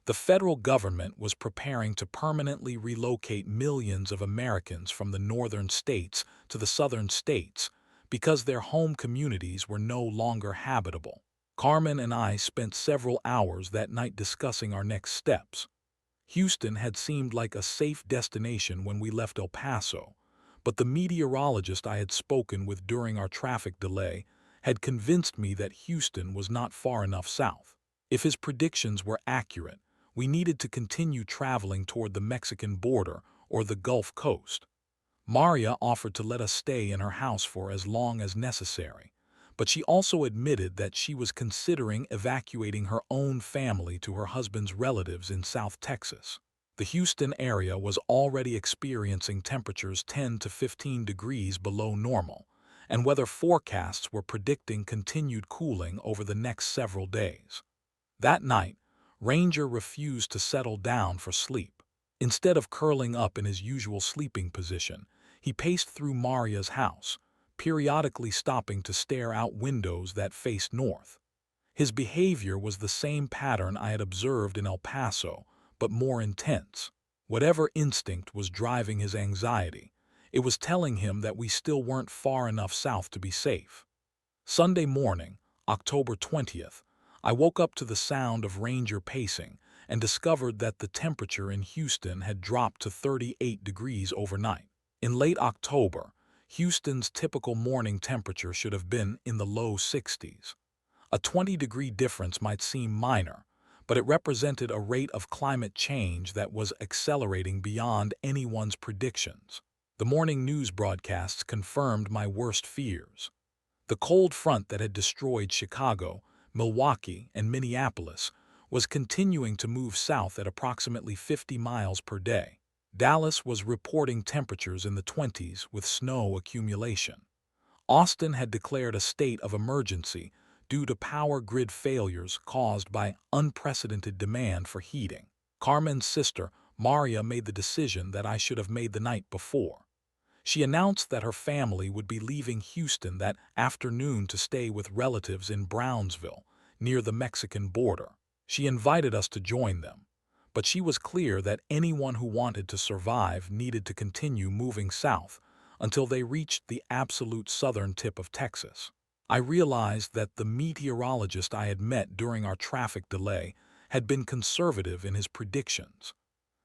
The federal government was preparing to permanently relocate millions of Americans from the northern states to the southern states because their home communities were no longer habitable. Carmen and I spent several hours that night discussing our next steps. Houston had seemed like a safe destination when we left El Paso, but the meteorologist I had spoken with during our traffic delay had convinced me that Houston was not far enough south. If his predictions were accurate, we needed to continue traveling toward the Mexican border or the Gulf Coast. Maria offered to let us stay in her house for as long as necessary, but she also admitted that she was considering evacuating her own family to her husband's relatives in South Texas. The Houston area was already experiencing temperatures 10 to 15 degrees below normal, and weather forecasts were predicting continued cooling over the next several days. That night, Ranger refused to settle down for sleep. Instead of curling up in his usual sleeping position, he paced through Maria's house, periodically stopping to stare out windows that faced north. His behavior was the same pattern I had observed in El Paso, but more intense. Whatever instinct was driving his anxiety, it was telling him that we still weren't far enough south to be safe. Sunday morning, October 20th, I woke up to the sound of Ranger pacing and discovered that the temperature in Houston had dropped to 38 degrees overnight. In late October, Houston's typical morning temperature should have been in the low 60s. A 20-degree difference might seem minor, but it represented a rate of climate change that was accelerating beyond anyone's predictions. The morning news broadcasts confirmed my worst fears. The cold front that had destroyed Chicago, Milwaukee, and Minneapolis was continuing to move south at approximately 50 miles per day. Dallas was reporting temperatures in the 20s with snow accumulation. Austin had declared a state of emergency due to power grid failures caused by unprecedented demand for heating. Carmen's sister, Maria, made the decision that I should have made the night before. She announced that her family would be leaving Houston that afternoon to stay with relatives in Brownsville, near the Mexican border. She invited us to join them, but she was clear that anyone who wanted to survive needed to continue moving south until they reached the absolute southern tip of Texas. I realized that the meteorologist I had met during our traffic delay had been conservative in his predictions.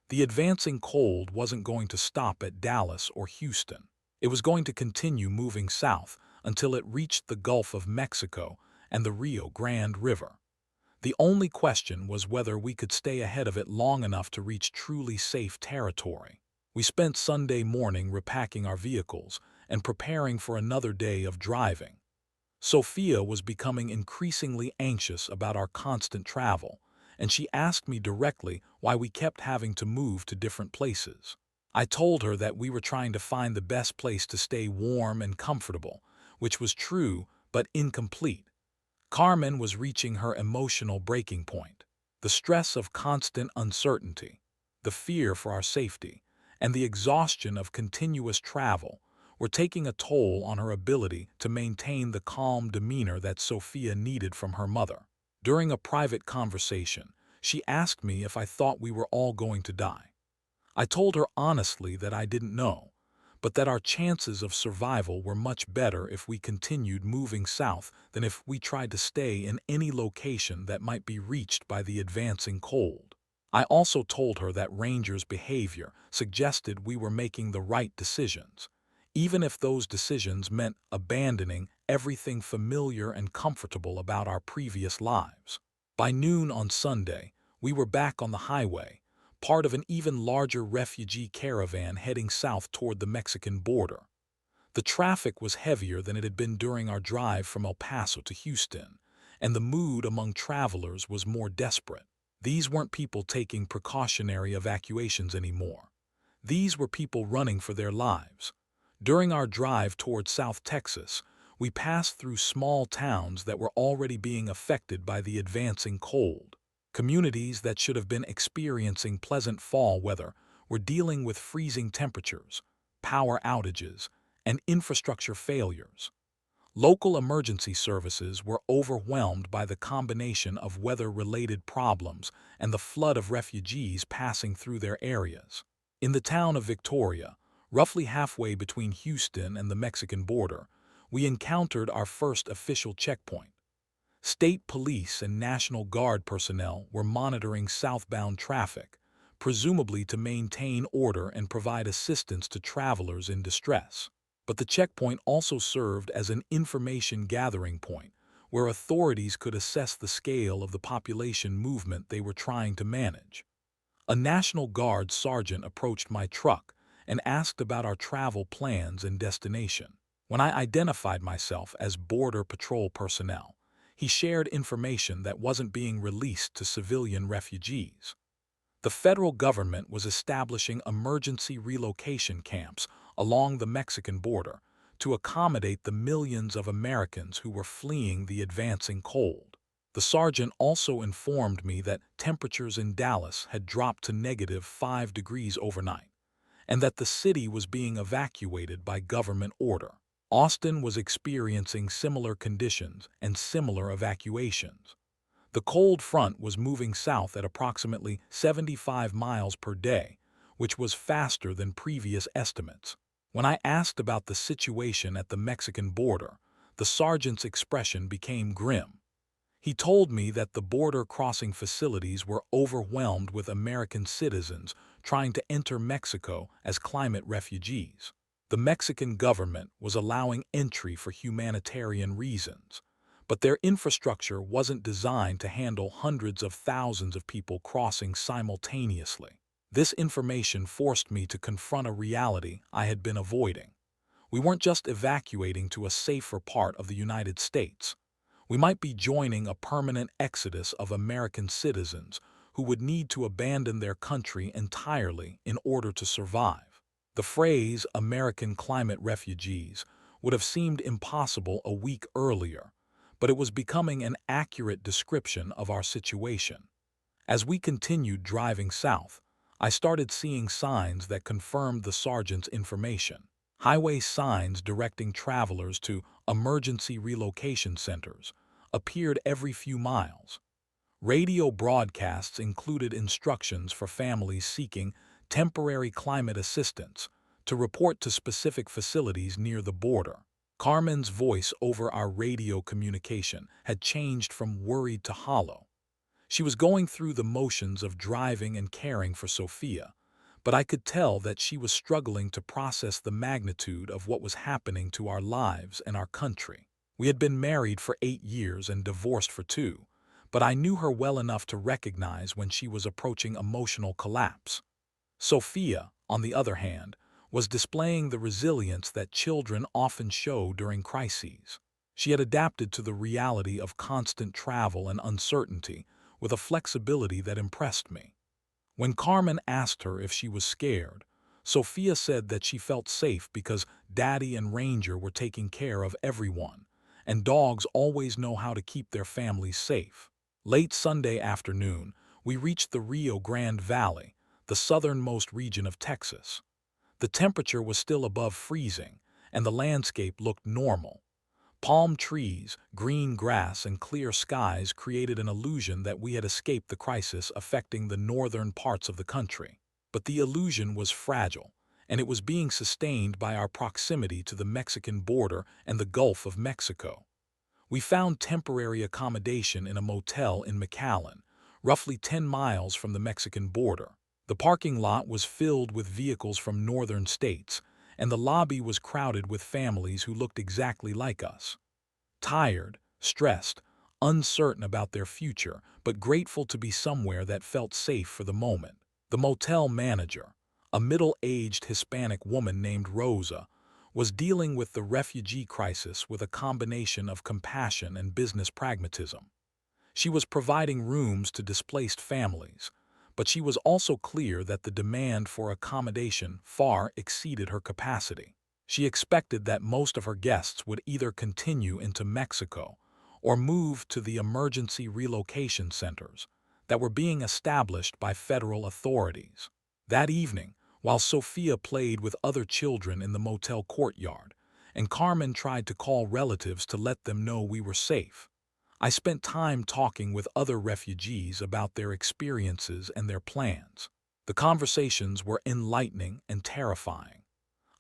The advancing cold wasn't going to stop at Dallas or Houston. It was going to continue moving south until it reached the Gulf of Mexico and the Rio Grande River. The only question was whether we could stay ahead of it long enough to reach truly safe territory. We spent Sunday morning repacking our vehicles and preparing for another day of driving. Sophia was becoming increasingly anxious about our constant travel, and she asked me directly why we kept having to move to different places. I told her that we were trying to find the best place to stay warm and comfortable, which was true but incomplete. Carmen was reaching her emotional breaking point. The stress of constant uncertainty, the fear for our safety, and the exhaustion of continuous travel were taking a toll on her ability to maintain the calm demeanor that Sophia needed from her mother. During a private conversation, she asked me if I thought we were all going to die. I told her honestly that I didn't know, but that our chances of survival were much better if we continued moving south than if we tried to stay in any location that might be reached by the advancing cold. I also told her that Ranger's behavior suggested we were making the right decisions, even if those decisions meant abandoning everything familiar and comfortable about our previous lives. By noon on Sunday, we were back on the highway, part of an even larger refugee caravan heading south toward the Mexican border. The traffic was heavier than it had been during our drive from El Paso to Houston, and the mood among travelers was more desperate. These weren't people taking precautionary evacuations anymore. These were people running for their lives, During our drive toward South Texas, we passed through small towns that were already being affected by the advancing cold. Communities that should have been experiencing pleasant fall weather were dealing with freezing temperatures, power outages, and infrastructure failures. Local emergency services were overwhelmed by the combination of weather-related problems and the flood of refugees passing through their areas. In the town of Victoria, roughly halfway between Houston and the Mexican border, we encountered our first official checkpoint. State police and National Guard personnel were monitoring southbound traffic, presumably to maintain order and provide assistance to travelers in distress. But the checkpoint also served as an information gathering point, where authorities could assess the scale of the population movement they were trying to manage. A National Guard sergeant approached my truck and asked about our travel plans and destination. When I identified myself as Border Patrol personnel, he shared information that wasn't being released to civilian refugees. The federal government was establishing emergency relocation camps along the Mexican border to accommodate the millions of Americans who were fleeing the advancing cold. The sergeant also informed me that temperatures in Dallas had dropped to -5 degrees overnight, and that the city was being evacuated by government order. Austin was experiencing similar conditions and similar evacuations. The cold front was moving south at approximately 75 miles per day, which was faster than previous estimates. When I asked about the situation at the Mexican border, the sergeant's expression became grim. He told me that the border crossing facilities were overwhelmed with American citizens trying to enter Mexico as climate refugees. The Mexican government was allowing entry for humanitarian reasons, but their infrastructure wasn't designed to handle hundreds of thousands of people crossing simultaneously. This information forced me to confront a reality I had been avoiding. We weren't just evacuating to a safer part of the United States. We might be joining a permanent exodus of American citizens who would need to abandon their country entirely in order to survive. The phrase American climate refugees would have seemed impossible a week earlier, but it was becoming an accurate description of our situation. As we continued driving south, I started seeing signs that confirmed the sergeant's information. Highway signs directing travelers to emergency relocation centers appeared every few miles. Radio broadcasts included instructions for families seeking temporary climate assistance to report to specific facilities near the border. Carmen's voice over our radio communication had changed from worried to hollow. She was going through the motions of driving and caring for Sophia, but I could tell that she was struggling to process the magnitude of what was happening to our lives and our country. We had been married for 8 years and divorced for 2, but I knew her well enough to recognize when she was approaching emotional collapse. Sophia, on the other hand, was displaying the resilience that children often show during crises. She had adapted to the reality of constant travel and uncertainty with a flexibility that impressed me. When Carmen asked her if she was scared, Sophia said that she felt safe because Daddy and Ranger were taking care of everyone, and dogs always know how to keep their families safe. Late Sunday afternoon, we reached the Rio Grande Valley, the southernmost region of Texas. The temperature was still above freezing, and the landscape looked normal. Palm trees, green grass, and clear skies created an illusion that we had escaped the crisis affecting the northern parts of the country. But the illusion was fragile, and it was being sustained by our proximity to the Mexican border and the Gulf of Mexico. We found temporary accommodation in a motel in McAllen, roughly 10 miles from the Mexican border. The parking lot was filled with vehicles from northern states, and the lobby was crowded with families who looked exactly like us. Tired, stressed, uncertain about their future, but grateful to be somewhere that felt safe for the moment. The motel manager, a middle-aged Hispanic woman named Rosa, was dealing with the refugee crisis with a combination of compassion and business pragmatism. She was providing rooms to displaced families, but she was also clear that the demand for accommodation far exceeded her capacity. She expected that most of her guests would either continue into Mexico or move to the emergency relocation centers that were being established by federal authorities. That evening, while Sophia played with other children in the motel courtyard, and Carmen tried to call relatives to let them know we were safe, I spent time talking with other refugees about their experiences and their plans. The conversations were enlightening and terrifying.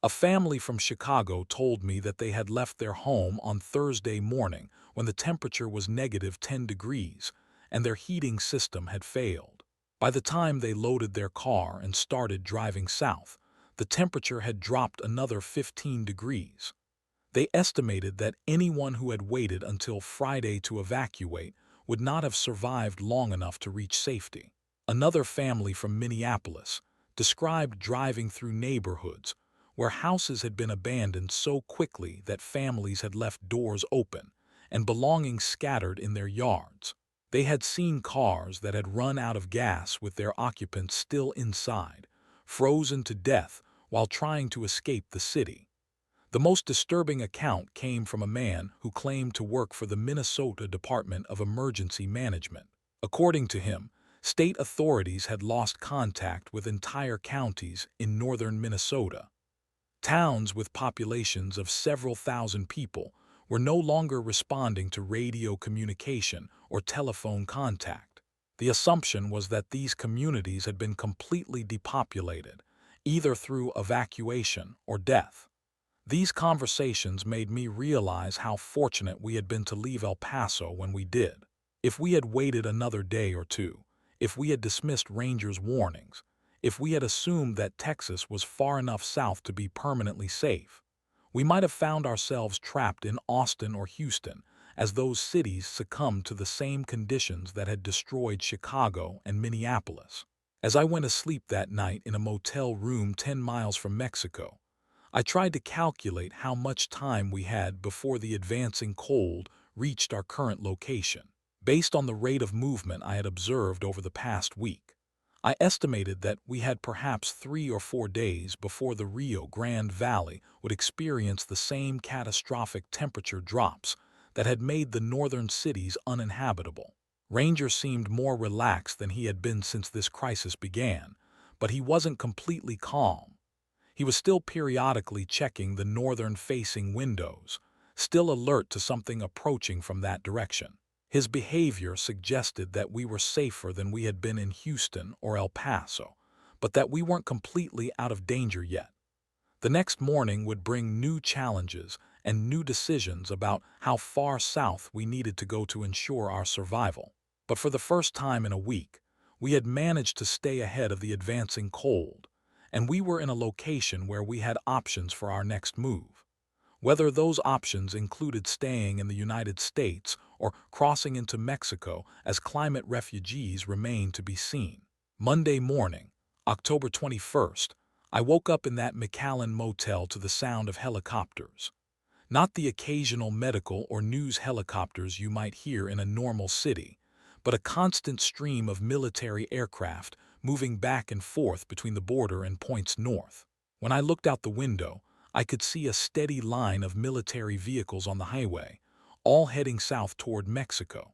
A family from Chicago told me that they had left their home on Thursday morning when the temperature was -10 degrees and their heating system had failed. By the time they loaded their car and started driving south, the temperature had dropped another 15 degrees. They estimated that anyone who had waited until Friday to evacuate would not have survived long enough to reach safety. Another family from Minneapolis described driving through neighborhoods where houses had been abandoned so quickly that families had left doors open and belongings scattered in their yards. They had seen cars that had run out of gas with their occupants still inside, frozen to death while trying to escape the city. The most disturbing account came from a man who claimed to work for the Minnesota Department of Emergency Management. According to him, state authorities had lost contact with entire counties in northern Minnesota. Towns with populations of several thousand people were no longer responding to radio communication or telephone contact. The assumption was that these communities had been completely depopulated, either through evacuation or death. These conversations made me realize how fortunate we had been to leave El Paso when we did. If we had waited another day or two, if we had dismissed Rangers' warnings, if we had assumed that Texas was far enough south to be permanently safe, we might have found ourselves trapped in Austin or Houston, as those cities succumbed to the same conditions that had destroyed Chicago and Minneapolis. As I went asleep that night in a motel room 10 miles from Mexico, I tried to calculate how much time we had before the advancing cold reached our current location. Based on the rate of movement I had observed over the past week, I estimated that we had perhaps 3 or 4 days before the Rio Grande Valley would experience the same catastrophic temperature drops that had made the northern cities uninhabitable. Ranger seemed more relaxed than he had been since this crisis began, but he wasn't completely calm. He was still periodically checking the northern-facing windows, still alert to something approaching from that direction. His behavior suggested that we were safer than we had been in Houston or El Paso, but that we weren't completely out of danger yet. The next morning would bring new challenges and new decisions about how far south we needed to go to ensure our survival. But for the first time in a week, we had managed to stay ahead of the advancing cold, and we were in a location where we had options for our next move. Whether those options included staying in the United States or crossing into Mexico as climate refugees remained to be seen. Monday morning, October 21st, I woke up in that McAllen motel to the sound of helicopters. Not the occasional medical or news helicopters you might hear in a normal city, but a constant stream of military aircraft moving back and forth between the border and points north. When I looked out the window, I could see a steady line of military vehicles on the highway, all heading south toward Mexico.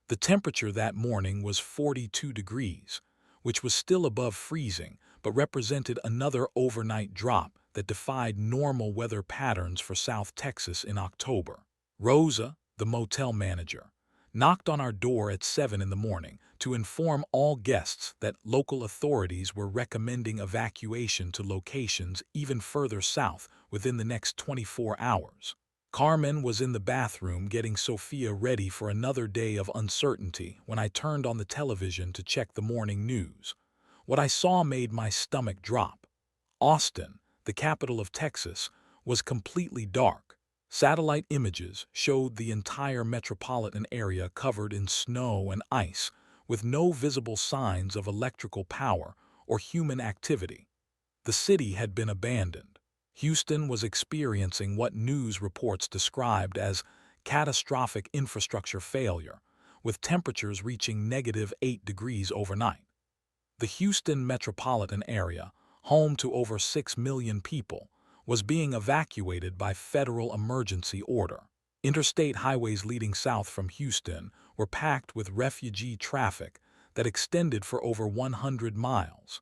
The temperature that morning was 42 degrees, which was still above freezing, but represented another overnight drop that defied normal weather patterns for South Texas in October. Rosa, the motel manager, knocked on our door at 7 in the morning to inform all guests that local authorities were recommending evacuation to locations even further south within the next 24 hours. Carmen was in the bathroom getting Sophia ready for another day of uncertainty when I turned on the television to check the morning news. What I saw made my stomach drop. Austin, the capital of Texas, was completely dark. Satellite images showed the entire metropolitan area covered in snow and ice, with no visible signs of electrical power or human activity. The city had been abandoned. Houston was experiencing what news reports described as catastrophic infrastructure failure, with temperatures reaching -8 degrees overnight. The Houston metropolitan area, home to over 6 million people, was being evacuated by federal emergency order. Interstate highways leading south from Houston were packed with refugee traffic that extended for over 100 miles.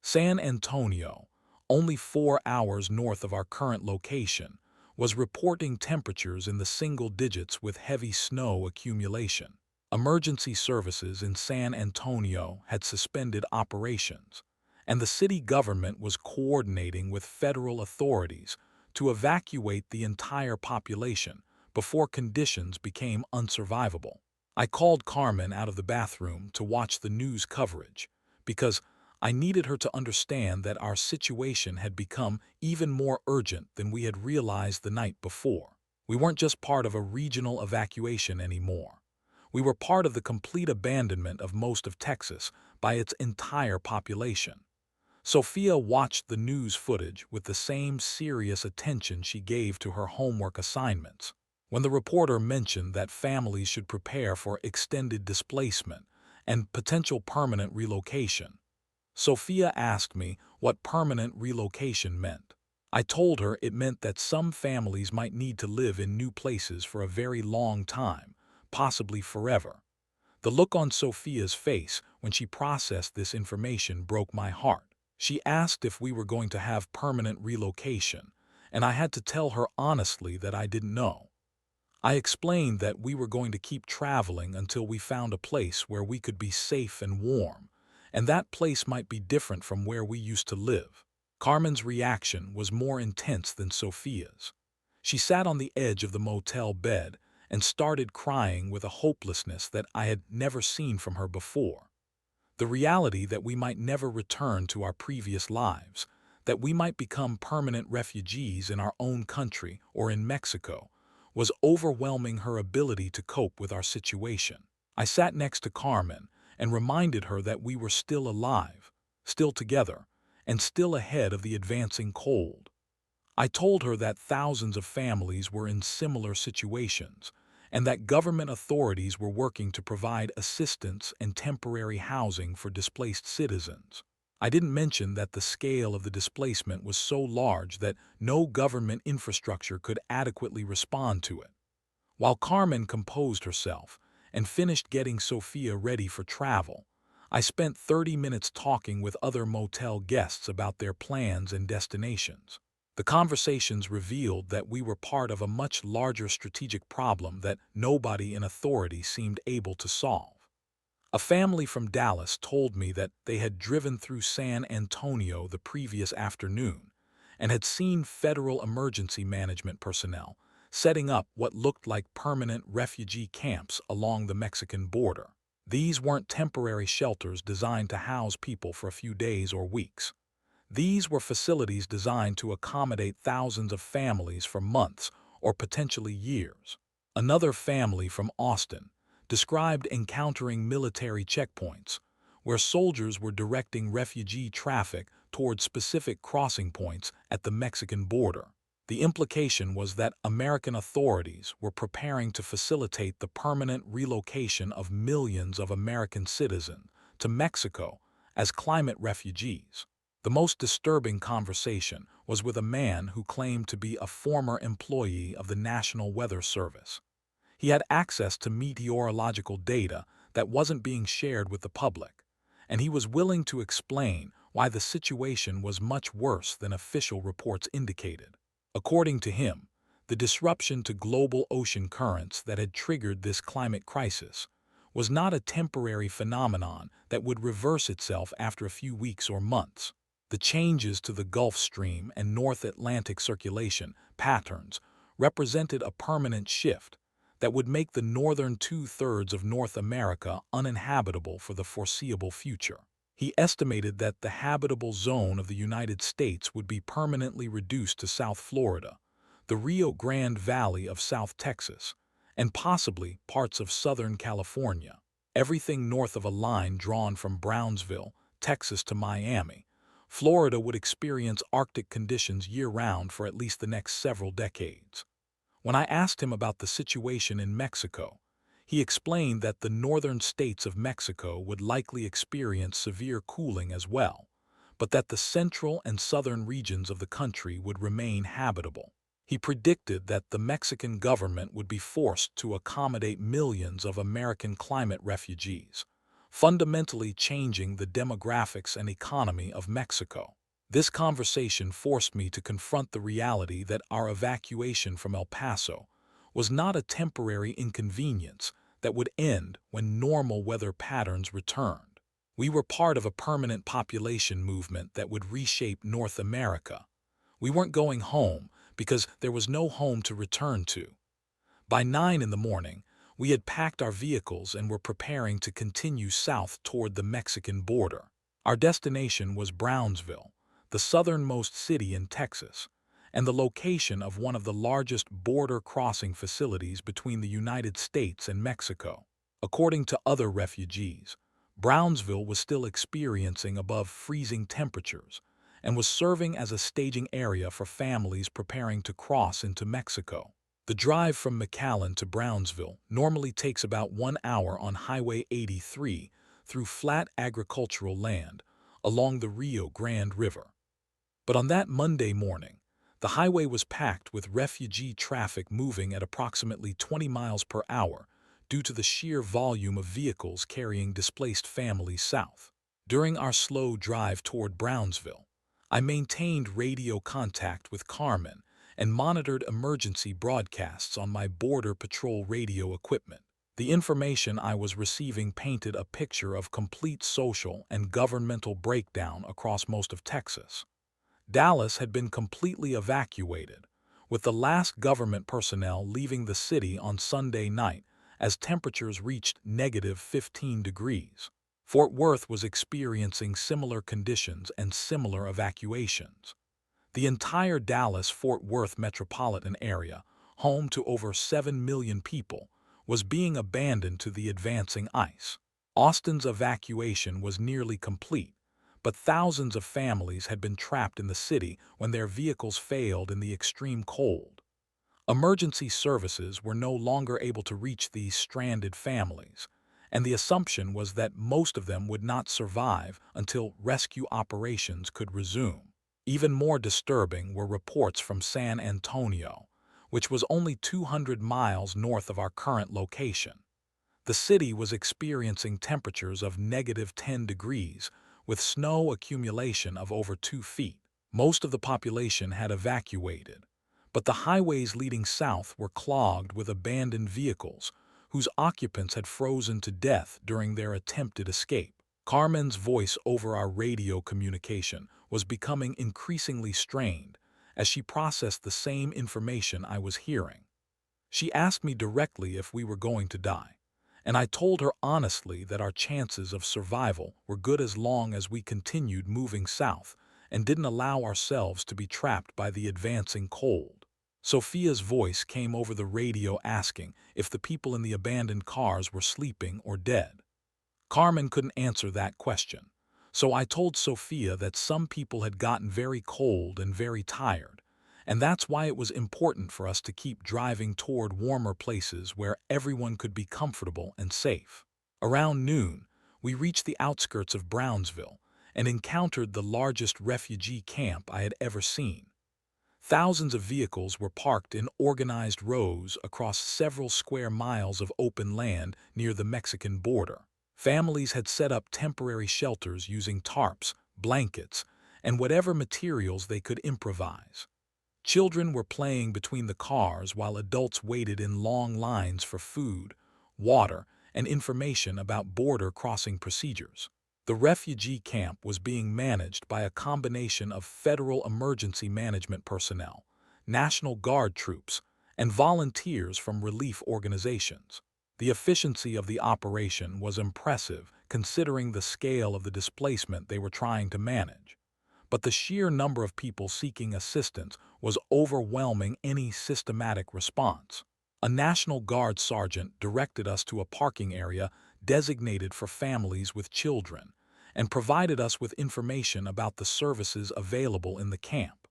San Antonio, only 4 hours north of our current location, was reporting temperatures in the single digits with heavy snow accumulation. Emergency services in San Antonio had suspended operations, and the city government was coordinating with federal authorities to evacuate the entire population before conditions became unsurvivable. I called Carmen out of the bathroom to watch the news coverage because I needed her to understand that our situation had become even more urgent than we had realized the night before. We weren't just part of a regional evacuation anymore. We were part of the complete abandonment of most of Texas by its entire population. Sophia watched the news footage with the same serious attention she gave to her homework assignments. When the reporter mentioned that families should prepare for extended displacement and potential permanent relocation, Sophia asked me what permanent relocation meant. I told her it meant that some families might need to live in new places for a very long time, possibly forever. The look on Sophia's face when she processed this information broke my heart. She asked if we were going to have permanent relocation, and I had to tell her honestly that I didn't know. I explained that we were going to keep traveling until we found a place where we could be safe and warm, and that place might be different from where we used to live. Carmen's reaction was more intense than Sophia's. She sat on the edge of the motel bed and started crying with a hopelessness that I had never seen from her before. The reality that we might never return to our previous lives, that we might become permanent refugees in our own country or in Mexico, was overwhelming her ability to cope with our situation. I sat next to Carmen and reminded her that we were still alive, still together, and still ahead of the advancing cold. I told her that thousands of families were in similar situations, and that government authorities were working to provide assistance and temporary housing for displaced citizens. I didn't mention that the scale of the displacement was so large that no government infrastructure could adequately respond to it. While Carmen composed herself and finished getting Sophia ready for travel, I spent 30 minutes talking with other motel guests about their plans and destinations. The conversations revealed that we were part of a much larger strategic problem that nobody in authority seemed able to solve. A family from Dallas told me that they had driven through San Antonio the previous afternoon and had seen federal emergency management personnel setting up what looked like permanent refugee camps along the Mexican border. These weren't temporary shelters designed to house people for a few days or weeks. These were facilities designed to accommodate thousands of families for months or potentially years. Another family from Austin described encountering military checkpoints, where soldiers were directing refugee traffic toward specific crossing points at the Mexican border. The implication was that American authorities were preparing to facilitate the permanent relocation of millions of American citizens to Mexico as climate refugees. The most disturbing conversation was with a man who claimed to be a former employee of the National Weather Service. He had access to meteorological data that wasn't being shared with the public, and he was willing to explain why the situation was much worse than official reports indicated. According to him, the disruption to global ocean currents that had triggered this climate crisis was not a temporary phenomenon that would reverse itself after a few weeks or months. The changes to the Gulf Stream and North Atlantic circulation patterns represented a permanent shift that would make the northern two-thirds of North America uninhabitable for the foreseeable future. He estimated that the habitable zone of the United States would be permanently reduced to South Florida, the Rio Grande Valley of South Texas, and possibly parts of Southern California. Everything north of a line drawn from Brownsville, Texas to Miami, Florida would experience Arctic conditions year-round for at least the next several decades. When I asked him about the situation in Mexico, he explained that the northern states of Mexico would likely experience severe cooling as well, but that the central and southern regions of the country would remain habitable. He predicted that the Mexican government would be forced to accommodate millions of American climate refugees, fundamentally changing the demographics and economy of Mexico. This conversation forced me to confront the reality that our evacuation from El Paso was not a temporary inconvenience that would end when normal weather patterns returned. We were part of a permanent population movement that would reshape North America. We weren't going home because there was no home to return to. By 9 in the morning, we had packed our vehicles and were preparing to continue south toward the Mexican border. Our destination was Brownsville, the southernmost city in Texas, and the location of one of the largest border crossing facilities between the United States and Mexico. According to other refugees, Brownsville was still experiencing above freezing temperatures and was serving as a staging area for families preparing to cross into Mexico. The drive from McAllen to Brownsville normally takes about 1 hour on Highway 83 through flat agricultural land along the Rio Grande River. But on that Monday morning, the highway was packed with refugee traffic moving at approximately 20 miles per hour due to the sheer volume of vehicles carrying displaced families south. During our slow drive toward Brownsville, I maintained radio contact with Carmen and monitored emergency broadcasts on my Border Patrol radio equipment. The information I was receiving painted a picture of complete social and governmental breakdown across most of Texas. Dallas had been completely evacuated, with the last government personnel leaving the city on Sunday night as temperatures reached -15 degrees. Fort Worth was experiencing similar conditions and similar evacuations. The entire Dallas-Fort Worth metropolitan area, home to over 7 million people, was being abandoned to the advancing ice. Austin's evacuation was nearly complete, but thousands of families had been trapped in the city when their vehicles failed in the extreme cold. Emergency services were no longer able to reach these stranded families, and the assumption was that most of them would not survive until rescue operations could resume. Even more disturbing were reports from San Antonio, which was only 200 miles north of our current location. The city was experiencing temperatures of -10 degrees, with snow accumulation of over 2 feet. Most of the population had evacuated, but the highways leading south were clogged with abandoned vehicles whose occupants had frozen to death during their attempted escape. Carmen's voice over our radio communication was becoming increasingly strained as she processed the same information I was hearing. She asked me directly if we were going to die, and I told her honestly that our chances of survival were good as long as we continued moving south and didn't allow ourselves to be trapped by the advancing cold. Sophia's voice came over the radio asking if the people in the abandoned cars were sleeping or dead. Carmen couldn't answer that question, so I told Sophia that some people had gotten very cold and very tired, and that's why it was important for us to keep driving toward warmer places where everyone could be comfortable and safe. Around noon, we reached the outskirts of Brownsville and encountered the largest refugee camp I had ever seen. Thousands of vehicles were parked in organized rows across several square miles of open land near the Mexican border. Families had set up temporary shelters using tarps, blankets, and whatever materials they could improvise. Children were playing between the cars while adults waited in long lines for food, water, and information about border crossing procedures. The refugee camp was being managed by a combination of federal emergency management personnel, National Guard troops, and volunteers from relief organizations. The efficiency of the operation was impressive considering the scale of the displacement they were trying to manage, but the sheer number of people seeking assistance was overwhelming any systematic response. A National Guard sergeant directed us to a parking area designated for families with children and provided us with information about the services available in the camp.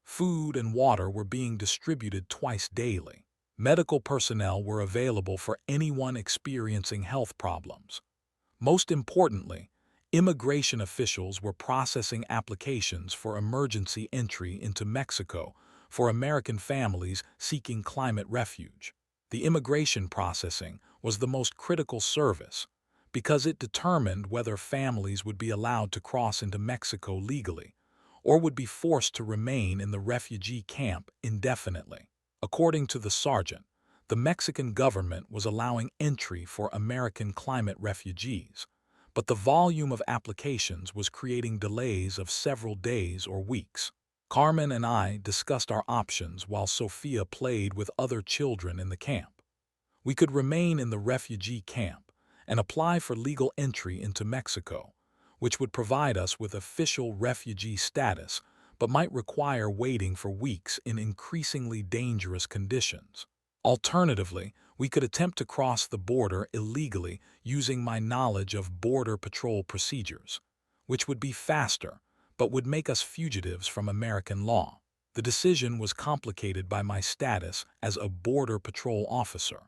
Food and water were being distributed twice daily. Medical personnel were available for anyone experiencing health problems. Most importantly, Immigration officials were processing applications for emergency entry into Mexico for American families seeking climate refuge. The immigration processing was the most critical service because it determined whether families would be allowed to cross into Mexico legally or would be forced to remain in the refugee camp indefinitely. According to the sergeant, the Mexican government was allowing entry for American climate refugees, but the volume of applications was creating delays of several days or weeks. Carmen and I discussed our options while Sophia played with other children in the camp. We could remain in the refugee camp and apply for legal entry into Mexico, which would provide us with official refugee status but might require waiting for weeks in increasingly dangerous conditions. Alternatively, we could attempt to cross the border illegally using my knowledge of border patrol procedures, which would be faster but would make us fugitives from American law. The decision was complicated by my status as a border patrol officer.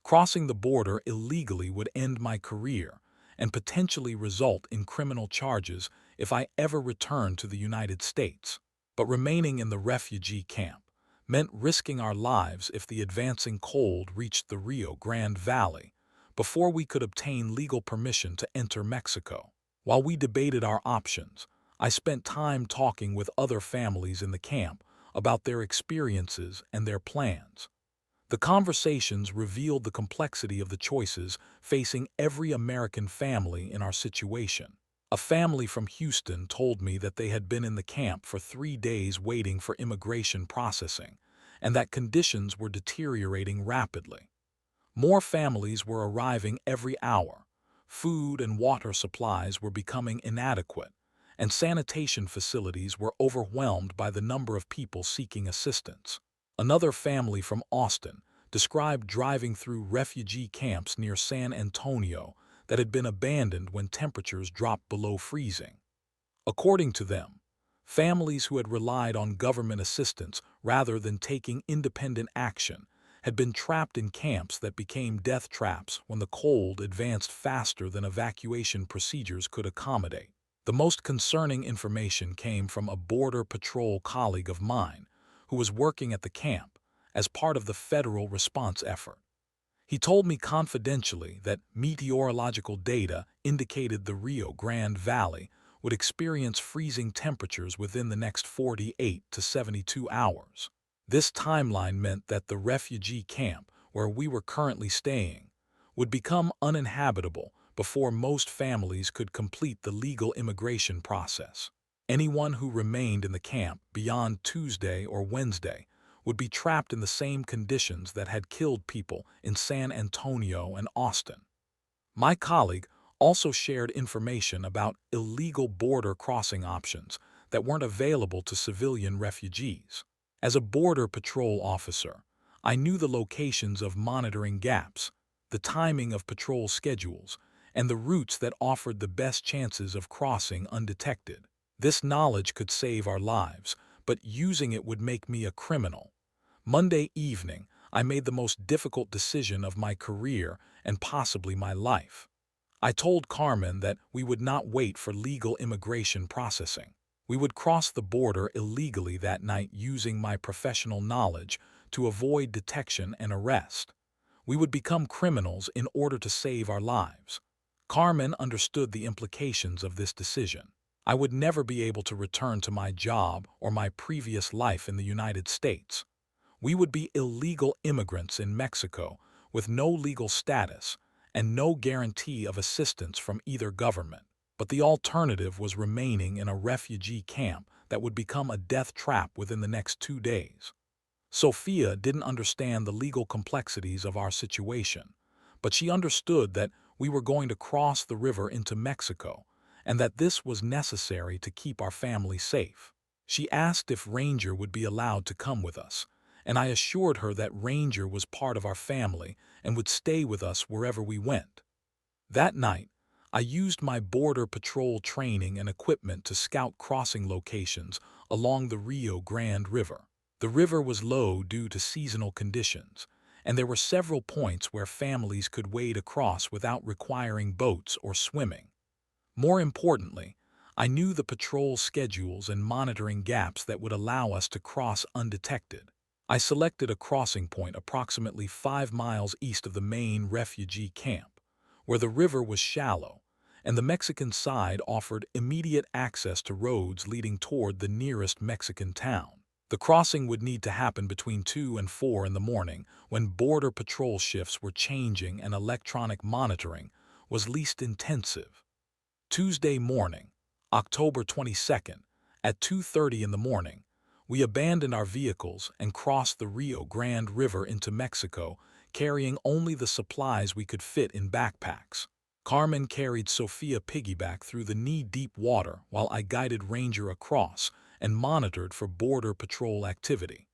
Crossing the border illegally would end my career and potentially result in criminal charges if I ever returned to the United States. But remaining in the refugee camp meant risking our lives if the advancing cold reached the Rio Grande Valley before we could obtain legal permission to enter Mexico. While we debated our options, I spent time talking with other families in the camp about their experiences and their plans. The conversations revealed the complexity of the choices facing every American family in our situation. A family from Houston told me that they had been in the camp for 3 days waiting for immigration processing, and that conditions were deteriorating rapidly. More families were arriving every hour. Food and water supplies were becoming inadequate, and sanitation facilities were overwhelmed by the number of people seeking assistance. Another family from Austin described driving through refugee camps near San Antonio that had been abandoned when temperatures dropped below freezing. According to them, families who had relied on government assistance rather than taking independent action had been trapped in camps that became death traps when the cold advanced faster than evacuation procedures could accommodate. The most concerning information came from a Border Patrol colleague of mine who was working at the camp as part of the federal response effort. He told me confidentially that meteorological data indicated the Rio Grande Valley would experience freezing temperatures within the next 48 to 72 hours. This timeline meant that the refugee camp, where we were currently staying, would become uninhabitable before most families could complete the legal immigration process. Anyone who remained in the camp beyond Tuesday or Wednesday would be trapped in the same conditions that had killed people in San Antonio and Austin. My colleague also shared information about illegal border crossing options that weren't available to civilian refugees. As a Border Patrol officer, I knew the locations of monitoring gaps, the timing of patrol schedules, and the routes that offered the best chances of crossing undetected. This knowledge could save our lives, but using it would make me a criminal. Monday evening, I made the most difficult decision of my career and possibly my life. I told Carmen that we would not wait for legal immigration processing. We would cross the border illegally that night using my professional knowledge to avoid detection and arrest. We would become criminals in order to save our lives. Carmen understood the implications of this decision. I would never be able to return to my job or my previous life in the United States. We would be illegal immigrants in Mexico with no legal status and no guarantee of assistance from either government. But the alternative was remaining in a refugee camp that would become a death trap within the next 2 days. Sophia didn't understand the legal complexities of our situation, but she understood that we were going to cross the river into Mexico and that this was necessary to keep our family safe. She asked if Ranger would be allowed to come with us, and I assured her that Ranger was part of our family and would stay with us wherever we went. That night, I used my Border Patrol training and equipment to scout crossing locations along the Rio Grande River. The river was low due to seasonal conditions, and there were several points where families could wade across without requiring boats or swimming. More importantly, I knew the patrol schedules and monitoring gaps that would allow us to cross undetected. I selected a crossing point approximately 5 miles east of the main refugee camp, where the river was shallow, and the Mexican side offered immediate access to roads leading toward the nearest Mexican town. The crossing would need to happen between 2 and 4 in the morning, when border patrol shifts were changing and electronic monitoring was least intensive. Tuesday morning, October 22nd, at 2:30 in the morning, we abandoned our vehicles and crossed the Rio Grande River into Mexico, carrying only the supplies we could fit in backpacks. Carmen carried Sophia piggyback through the knee-deep water while I guided Ranger across and monitored for border patrol activity.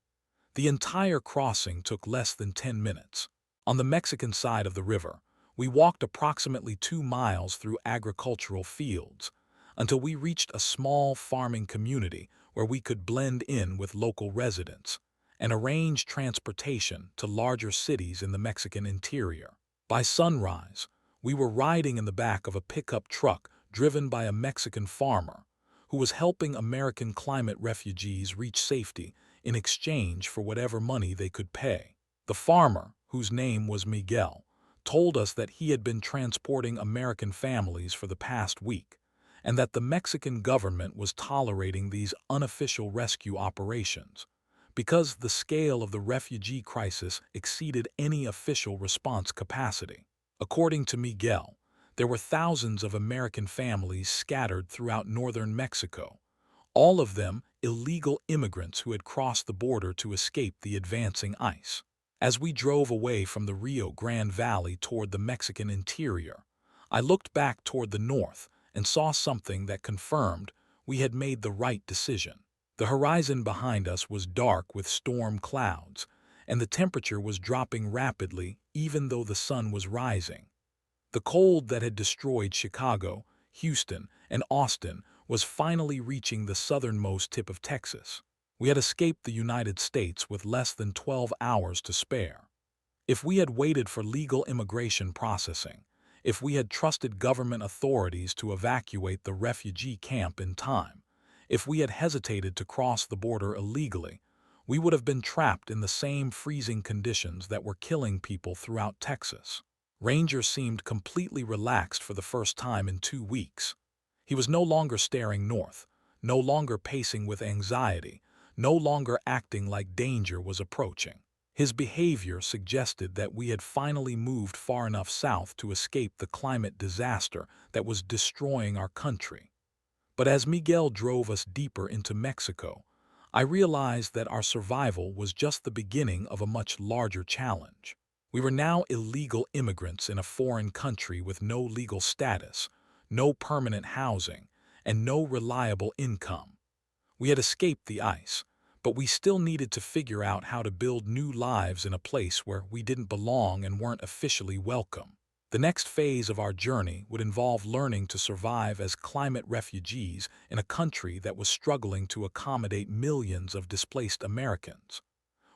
The entire crossing took less than 10 minutes. On the Mexican side of the river, we walked approximately 2 miles through agricultural fields until we reached a small farming community where we could blend in with local residents and arrange transportation to larger cities in the Mexican interior. By sunrise, we were riding in the back of a pickup truck driven by a Mexican farmer who was helping American climate refugees reach safety in exchange for whatever money they could pay. The farmer, whose name was Miguel, told us that he had been transporting American families for the past week, and that the Mexican government was tolerating these unofficial rescue operations because the scale of the refugee crisis exceeded any official response capacity. According to Miguel, there were thousands of American families scattered throughout northern Mexico, all of them illegal immigrants who had crossed the border to escape the advancing ice. As we drove away from the Rio Grande Valley toward the Mexican interior, I looked back toward the north and saw something that confirmed we had made the right decision. The horizon behind us was dark with storm clouds, and the temperature was dropping rapidly even though the sun was rising. The cold that had destroyed Chicago, Houston, and Austin was finally reaching the southernmost tip of Texas. We had escaped the United States with less than 12 hours to spare. If we had waited for legal immigration processing, if we had trusted government authorities to evacuate the refugee camp in time, if we had hesitated to cross the border illegally, we would have been trapped in the same freezing conditions that were killing people throughout Texas. Ranger seemed completely relaxed for the first time in 2 weeks. He was no longer staring north, no longer pacing with anxiety, no longer acting like danger was approaching. His behavior suggested that we had finally moved far enough south to escape the climate disaster that was destroying our country. But as Miguel drove us deeper into Mexico, I realized that our survival was just the beginning of a much larger challenge. We were now illegal immigrants in a foreign country with no legal status, no permanent housing, and no reliable income. We had escaped the ice, but we still needed to figure out how to build new lives in a place where we didn't belong and weren't officially welcome. The next phase of our journey would involve learning to survive as climate refugees in a country that was struggling to accommodate millions of displaced Americans.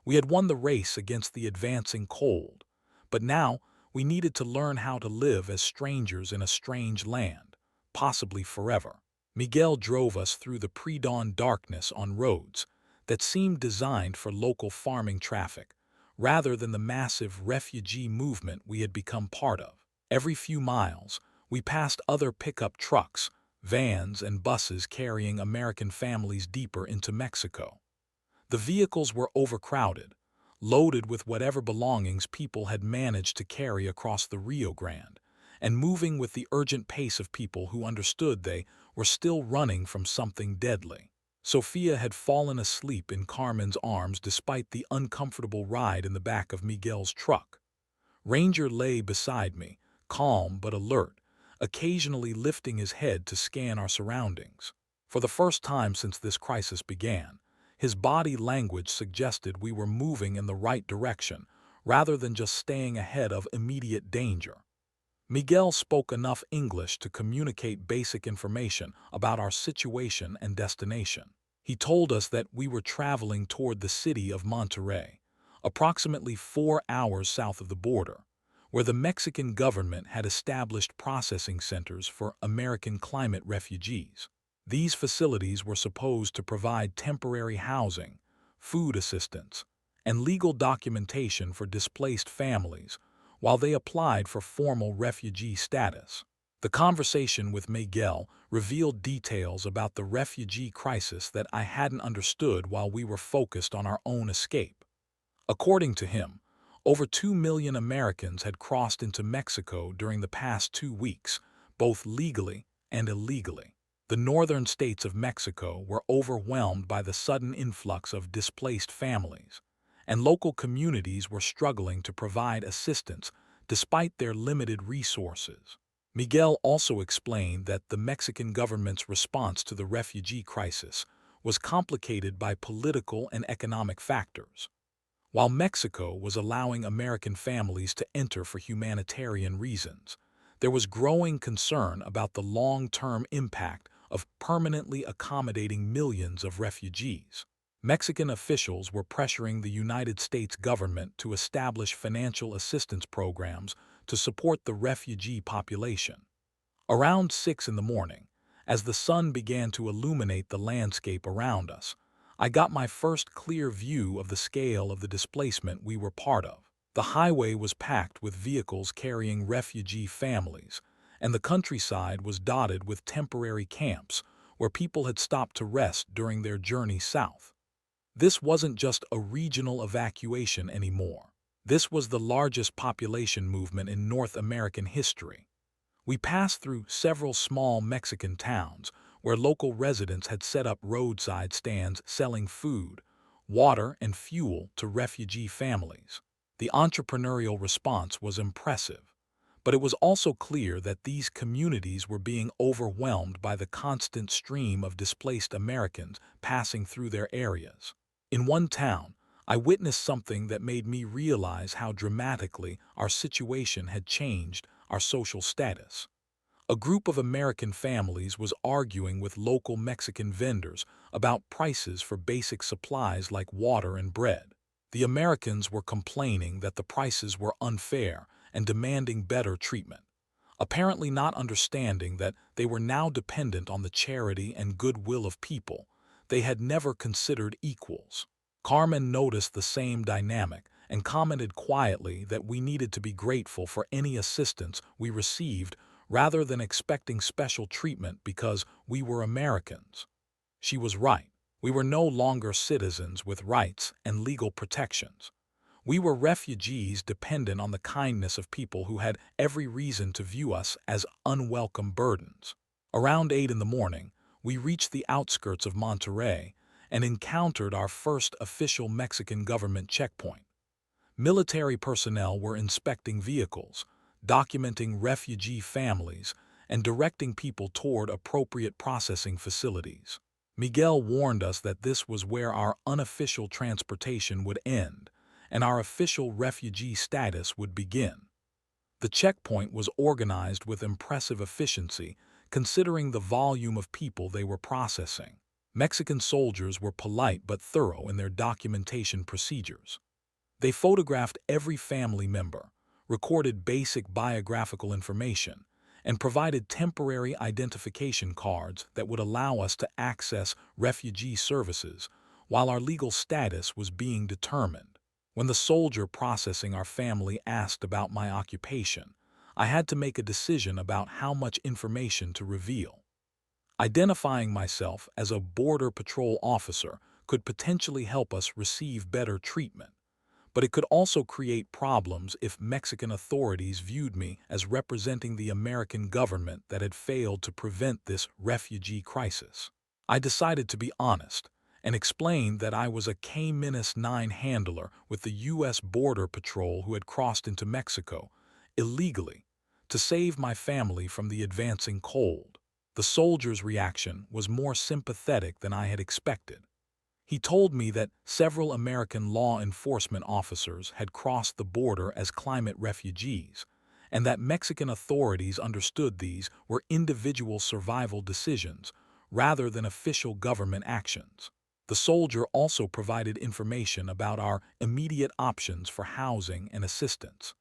We had won the race against the advancing cold, but now we needed to learn how to live as strangers in a strange land, possibly forever. Miguel drove us through the pre-dawn darkness on roads that seemed designed for local farming traffic, rather than the massive refugee movement we had become part of. Every few miles, we passed other pickup trucks, vans, and buses carrying American families deeper into Mexico. The vehicles were overcrowded, loaded with whatever belongings people had managed to carry across the Rio Grande, and moving with the urgent pace of people who understood they were still running from something deadly. Sophia had fallen asleep in Carmen's arms despite the uncomfortable ride in the back of Miguel's truck. Ranger lay beside me, calm but alert, occasionally lifting his head to scan our surroundings. For the first time since this crisis began, his body language suggested we were moving in the right direction, rather than just staying ahead of immediate danger. Miguel spoke enough English to communicate basic information about our situation and destination. He told us that we were traveling toward the city of Monterrey, approximately 4 hours south of the border, where the Mexican government had established processing centers for American climate refugees. These facilities were supposed to provide temporary housing, food assistance, and legal documentation for displaced families while they applied for formal refugee status. The conversation with Miguel revealed details about the refugee crisis that I hadn't understood while we were focused on our own escape. According to him, over 2 million Americans had crossed into Mexico during the past 2 weeks, both legally and illegally. The northern states of Mexico were overwhelmed by the sudden influx of displaced families, and local communities were struggling to provide assistance despite their limited resources. Miguel also explained that the Mexican government's response to the refugee crisis was complicated by political and economic factors. While Mexico was allowing American families to enter for humanitarian reasons, there was growing concern about the long-term impact of permanently accommodating millions of refugees. Mexican officials were pressuring the United States government to establish financial assistance programs to support the refugee population. Around 6 in the morning, as the sun began to illuminate the landscape around us, I got my first clear view of the scale of the displacement we were part of. The highway was packed with vehicles carrying refugee families, and the countryside was dotted with temporary camps where people had stopped to rest during their journey south. This wasn't just a regional evacuation anymore. This was the largest population movement in North American history. We passed through several small Mexican towns where local residents had set up roadside stands selling food, water, and fuel to refugee families. The entrepreneurial response was impressive, but it was also clear that these communities were being overwhelmed by the constant stream of displaced Americans passing through their areas. In one town, I witnessed something that made me realize how dramatically our situation had changed our social status. A group of American families was arguing with local Mexican vendors about prices for basic supplies like water and bread. The Americans were complaining that the prices were unfair and demanding better treatment, apparently not understanding that they were now dependent on the charity and goodwill of people they had never considered equals. Carmen noticed the same dynamic and commented quietly that we needed to be grateful for any assistance we received rather than expecting special treatment because we were Americans. She was right. We were no longer citizens with rights and legal protections. We were refugees dependent on the kindness of people who had every reason to view us as unwelcome burdens. Around 8 in the morning, we reached the outskirts of Monterrey and encountered our first official Mexican government checkpoint. Military personnel were inspecting vehicles, documenting refugee families, and directing people toward appropriate processing facilities. Miguel warned us that this was where our unofficial transportation would end, and our official refugee status would begin. The checkpoint was organized with impressive efficiency, considering the volume of people they were processing. Mexican soldiers were polite but thorough in their documentation procedures. They photographed every family member, recorded basic biographical information, and provided temporary identification cards that would allow us to access refugee services while our legal status was being determined. When the soldier processing our family asked about my occupation, I had to make a decision about how much information to reveal. Identifying myself as a Border Patrol officer could potentially help us receive better treatment, but it could also create problems if Mexican authorities viewed me as representing the American government that had failed to prevent this refugee crisis. I decided to be honest and explained that I was a K-9 handler with the U.S. Border Patrol who had crossed into Mexico illegally to save my family from the advancing cold. The soldier's reaction was more sympathetic than I had expected. He told me that several American law enforcement officers had crossed the border as climate refugees, and that Mexican authorities understood these were individual survival decisions rather than official government actions. The soldier also provided information about our immediate options for housing and assistance.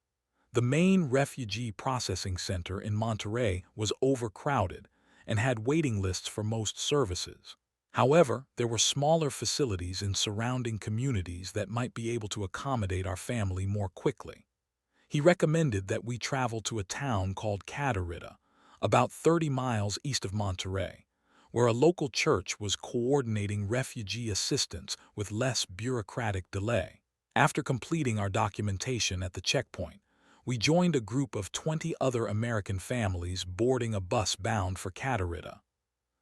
The main refugee processing center in Monterrey was overcrowded and had waiting lists for most services. However, there were smaller facilities in surrounding communities that might be able to accommodate our family more quickly. He recommended that we travel to a town called Caderita, about 30 miles east of Monterrey, where a local church was coordinating refugee assistance with less bureaucratic delay. After completing our documentation at the checkpoint, we joined a group of 20 other American families boarding a bus bound for Caderita.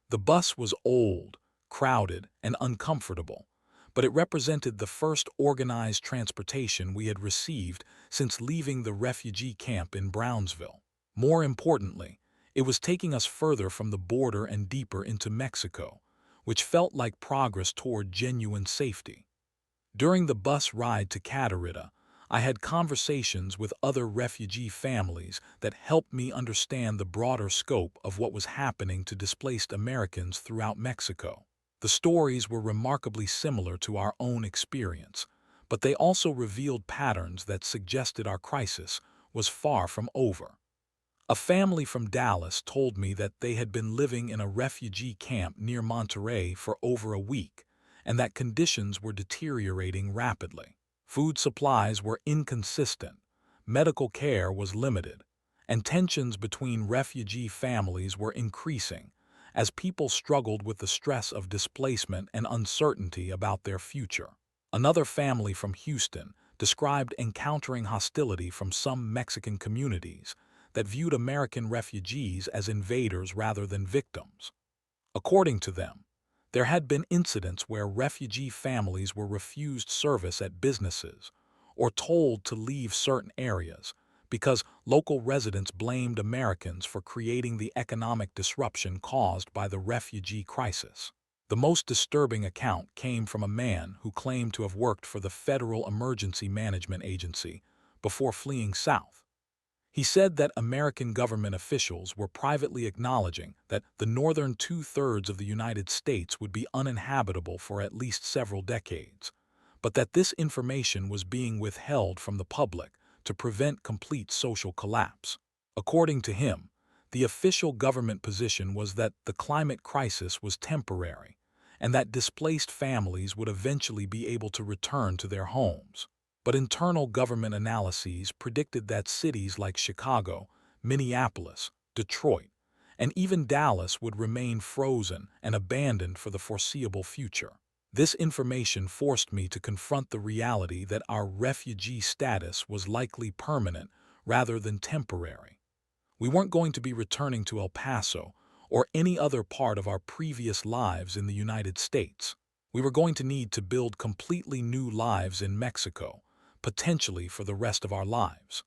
The bus was old, crowded, and uncomfortable, but it represented the first organized transportation we had received since leaving the refugee camp in Brownsville. More importantly, it was taking us further from the border and deeper into Mexico, which felt like progress toward genuine safety. During the bus ride to Caderita, I had conversations with other refugee families that helped me understand the broader scope of what was happening to displaced Americans throughout Mexico. The stories were remarkably similar to our own experience, but they also revealed patterns that suggested our crisis was far from over. A family from Dallas told me that they had been living in a refugee camp near Monterrey for over a week, and that conditions were deteriorating rapidly. Food supplies were inconsistent, medical care was limited, and tensions between refugee families were increasing as people struggled with the stress of displacement and uncertainty about their future. Another family from Houston described encountering hostility from some Mexican communities that viewed American refugees as invaders rather than victims. According to them, there had been incidents where refugee families were refused service at businesses or told to leave certain areas because local residents blamed Americans for creating the economic disruption caused by the refugee crisis. The most disturbing account came from a man who claimed to have worked for the Federal Emergency Management Agency before fleeing south. He said that American government officials were privately acknowledging that the northern two-thirds of the United States would be uninhabitable for at least several decades, but that this information was being withheld from the public to prevent complete social collapse. According to him, the official government position was that the climate crisis was temporary and that displaced families would eventually be able to return to their homes. But internal government analyses predicted that cities like Chicago, Minneapolis, Detroit, and even Dallas would remain frozen and abandoned for the foreseeable future. This information forced me to confront the reality that our refugee status was likely permanent rather than temporary. We weren't going to be returning to El Paso or any other part of our previous lives in the United States. We were going to need to build completely new lives in Mexico, potentially for the rest of our lives.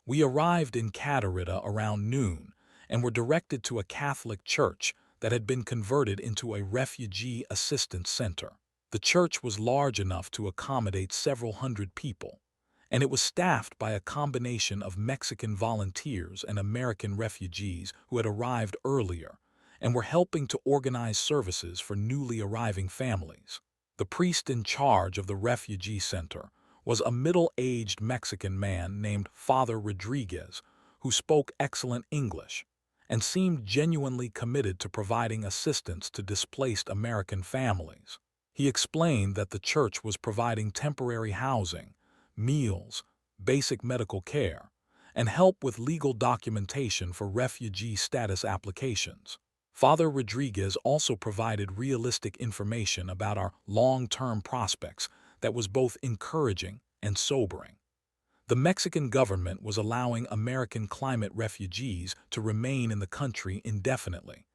We arrived in Caderita around noon and were directed to a Catholic church that had been converted into a refugee assistance center. The church was large enough to accommodate several hundred people, and it was staffed by a combination of Mexican volunteers and American refugees who had arrived earlier and were helping to organize services for newly arriving families. The priest in charge of the refugee center was a middle-aged Mexican man named Father Rodriguez, who spoke excellent English and seemed genuinely committed to providing assistance to displaced American families. He explained that the church was providing temporary housing, meals, basic medical care, and help with legal documentation for refugee status applications. Father Rodriguez also provided realistic information about our long-term prospects that was both encouraging and sobering. The Mexican government was allowing American climate refugees to remain in the country indefinitely,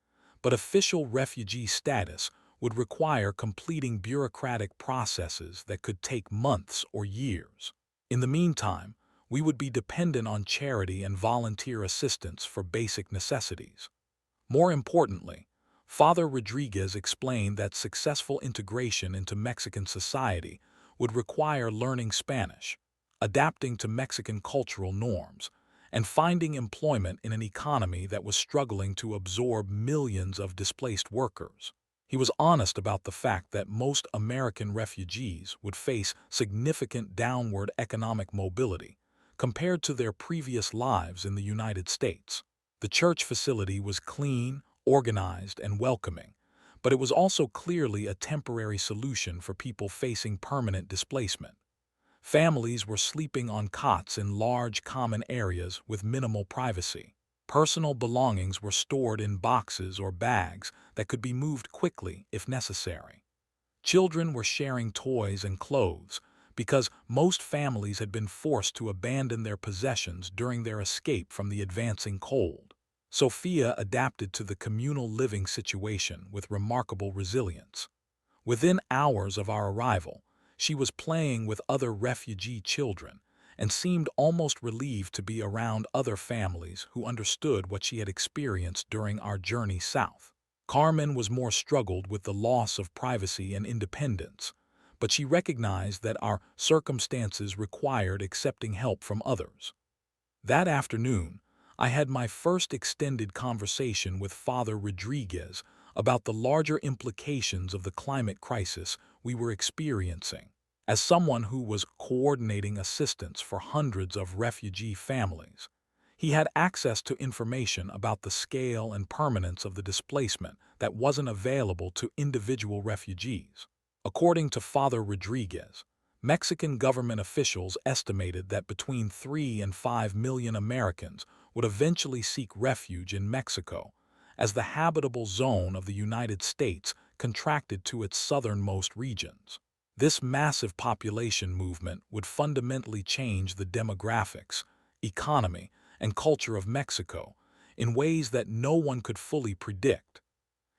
but official refugee status would require completing bureaucratic processes that could take months or years. In the meantime, we would be dependent on charity and volunteer assistance for basic necessities. More importantly, Father Rodriguez explained that successful integration into Mexican society would require learning Spanish, adapting to Mexican cultural norms, and finding employment in an economy that was struggling to absorb millions of displaced workers. He was honest about the fact that most American refugees would face significant downward economic mobility, compared to their previous lives in the United States. The church facility was clean, organized, and welcoming, but it was also clearly a temporary solution for people facing permanent displacement. Families were sleeping on cots in large common areas with minimal privacy. Personal belongings were stored in boxes or bags that could be moved quickly if necessary. Children were sharing toys and clothes because most families had been forced to abandon their possessions during their escape from the advancing cold. Sophia adapted to the communal living situation with remarkable resilience. Within hours of our arrival, she was playing with other refugee children and seemed almost relieved to be around other families who understood what she had experienced during our journey south. Carmen was more struggled with the loss of privacy and independence, but she recognized that our circumstances required accepting help from others. That afternoon, I had my first extended conversation with Father Rodriguez about the larger implications of the climate crisis we were experiencing. As someone who was coordinating assistance for hundreds of refugee families, he had access to information about the scale and permanence of the displacement that wasn't available to individual refugees. According to Father Rodriguez, Mexican government officials estimated that between 3 and 5 million Americans would eventually seek refuge in Mexico, as the habitable zone of the United States contracted to its southernmost regions. This massive population movement would fundamentally change the demographics, economy, and culture of Mexico in ways that no one could fully predict.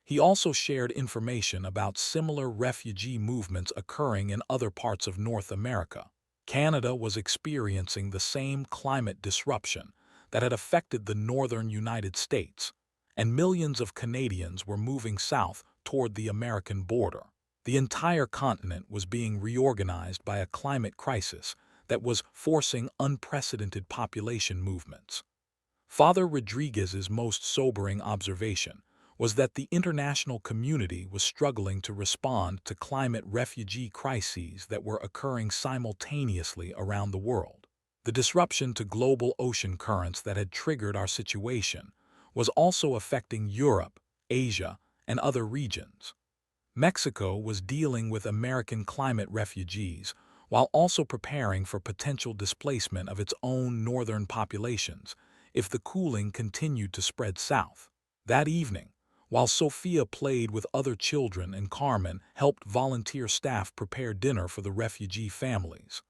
He also shared information about similar refugee movements occurring in other parts of North America. Canada was experiencing the same climate disruption that had affected the northern United States, and millions of Canadians were moving south toward the American border. The entire continent was being reorganized by a climate crisis that was forcing unprecedented population movements. Father Rodriguez's most sobering observation was that the international community was struggling to respond to climate refugee crises that were occurring simultaneously around the world. The disruption to global ocean currents that had triggered our situation was also affecting Europe, Asia, and other regions. Mexico was dealing with American climate refugees while also preparing for potential displacement of its own northern populations if the cooling continued to spread south. That evening, while Sophia played with other children and Carmen helped volunteer staff prepare dinner for the refugee families,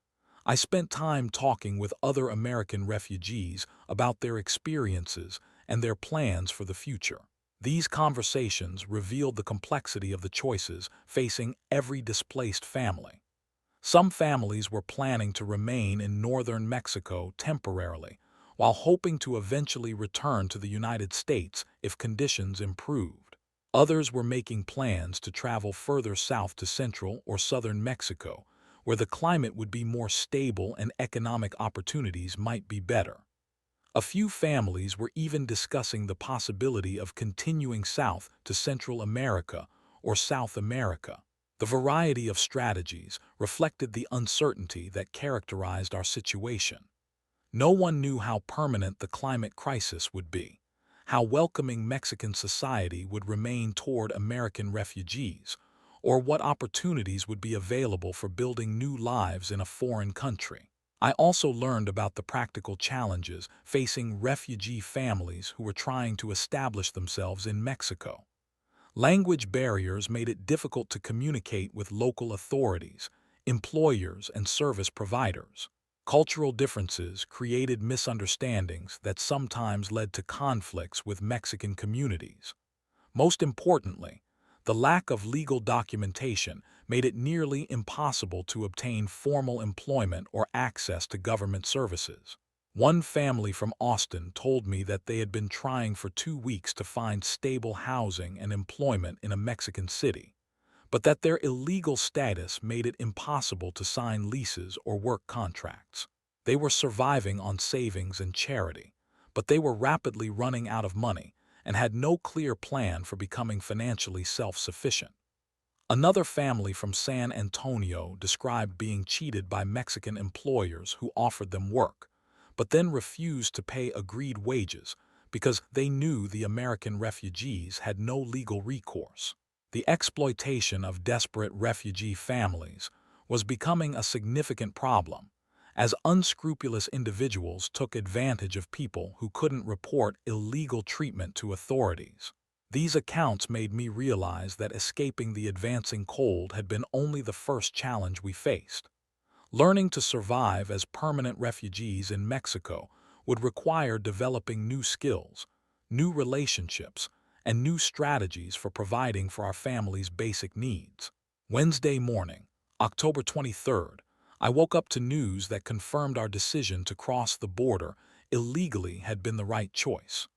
I spent time talking with other American refugees about their experiences and their plans for the future. These conversations revealed the complexity of the choices facing every displaced family. Some families were planning to remain in northern Mexico temporarily, while hoping to eventually return to the United States if conditions improved. Others were making plans to travel further south to central or southern Mexico, where the climate would be more stable and economic opportunities might be better. A few families were even discussing the possibility of continuing south to Central America or South America. The variety of strategies reflected the uncertainty that characterized our situation. No one knew how permanent the climate crisis would be, how welcoming Mexican society would remain toward American refugees, or what opportunities would be available for building new lives in a foreign country. I also learned about the practical challenges facing refugee families who were trying to establish themselves in Mexico. Language barriers made it difficult to communicate with local authorities, employers, and service providers. Cultural differences created misunderstandings that sometimes led to conflicts with Mexican communities. Most importantly, the lack of legal documentation made it nearly impossible to obtain formal employment or access to government services. One family from Austin told me that they had been trying for 2 weeks to find stable housing and employment in a Mexican city, but that their illegal status made it impossible to sign leases or work contracts. They were surviving on savings and charity, but they were rapidly running out of money and had no clear plan for becoming financially self-sufficient. Another family from San Antonio described being cheated by Mexican employers who offered them work, but then refused to pay agreed wages because they knew the American refugees had no legal recourse. The exploitation of desperate refugee families was becoming a significant problem, as unscrupulous individuals took advantage of people who couldn't report illegal treatment to authorities. These accounts made me realize that escaping the advancing cold had been only the first challenge we faced. Learning to survive as permanent refugees in Mexico would require developing new skills, new relationships, and new strategies for providing for our family's basic needs. Wednesday morning, October 23rd, I woke up to news that confirmed our decision to cross the border illegally had been the right choice.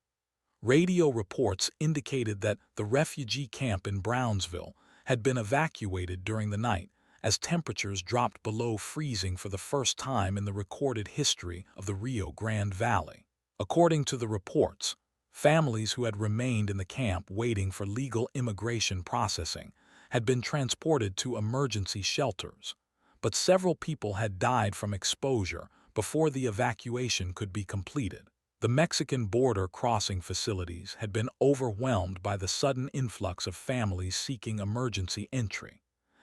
Radio reports indicated that the refugee camp in Brownsville had been evacuated during the night as temperatures dropped below freezing for the first time in the recorded history of the Rio Grande Valley. According to the reports, families who had remained in the camp waiting for legal immigration processing had been transported to emergency shelters, but several people had died from exposure before the evacuation could be completed. The Mexican border crossing facilities had been overwhelmed by the sudden influx of families seeking emergency entry,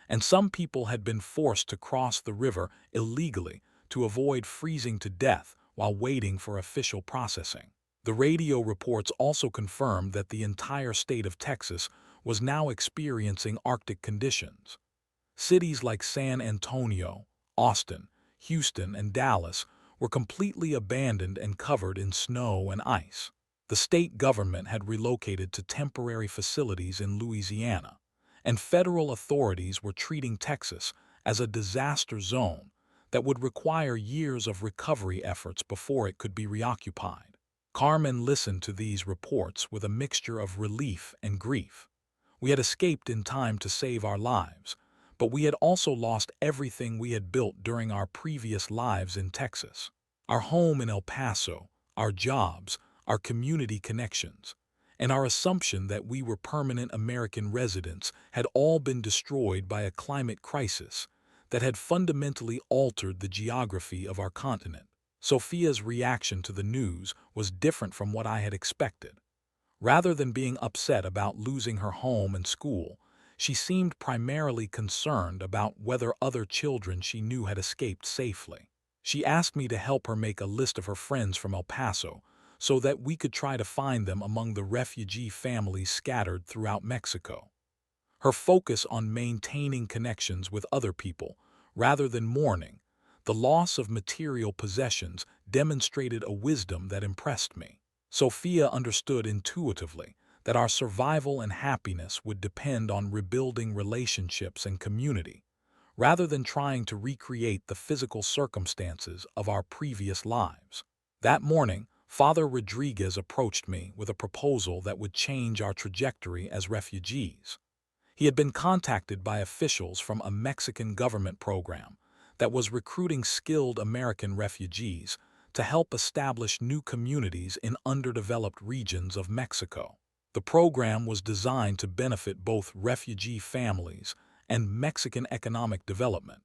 and some people had been forced to cross the river illegally to avoid freezing to death while waiting for official processing. The radio reports also confirmed that the entire state of Texas was now experiencing Arctic conditions. Cities like San Antonio, Austin, Houston, and Dallas were completely abandoned and covered in snow and ice. The state government had relocated to temporary facilities in Louisiana, and federal authorities were treating Texas as a disaster zone that would require years of recovery efforts before it could be reoccupied. Carmen listened to these reports with a mixture of relief and grief. We had escaped in time to save our lives, but we had also lost everything we had built during our previous lives in Texas. Our home in El Paso, our jobs, our community connections, and our assumption that we were permanent American residents had all been destroyed by a climate crisis that had fundamentally altered the geography of our continent. Sophia's reaction to the news was different from what I had expected. Rather than being upset about losing her home and school, she seemed primarily concerned about whether other children she knew had escaped safely. She asked me to help her make a list of her friends from El Paso so that we could try to find them among the refugee families scattered throughout Mexico. Her focus on maintaining connections with other people, rather than mourning the loss of material possessions, demonstrated a wisdom that impressed me. Sophia understood intuitively that our survival and happiness would depend on rebuilding relationships and community, rather than trying to recreate the physical circumstances of our previous lives. That morning, Father Rodriguez approached me with a proposal that would change our trajectory as refugees. He had been contacted by officials from a Mexican government program that was recruiting skilled American refugees to help establish new communities in underdeveloped regions of Mexico. The program was designed to benefit both refugee families and Mexican economic development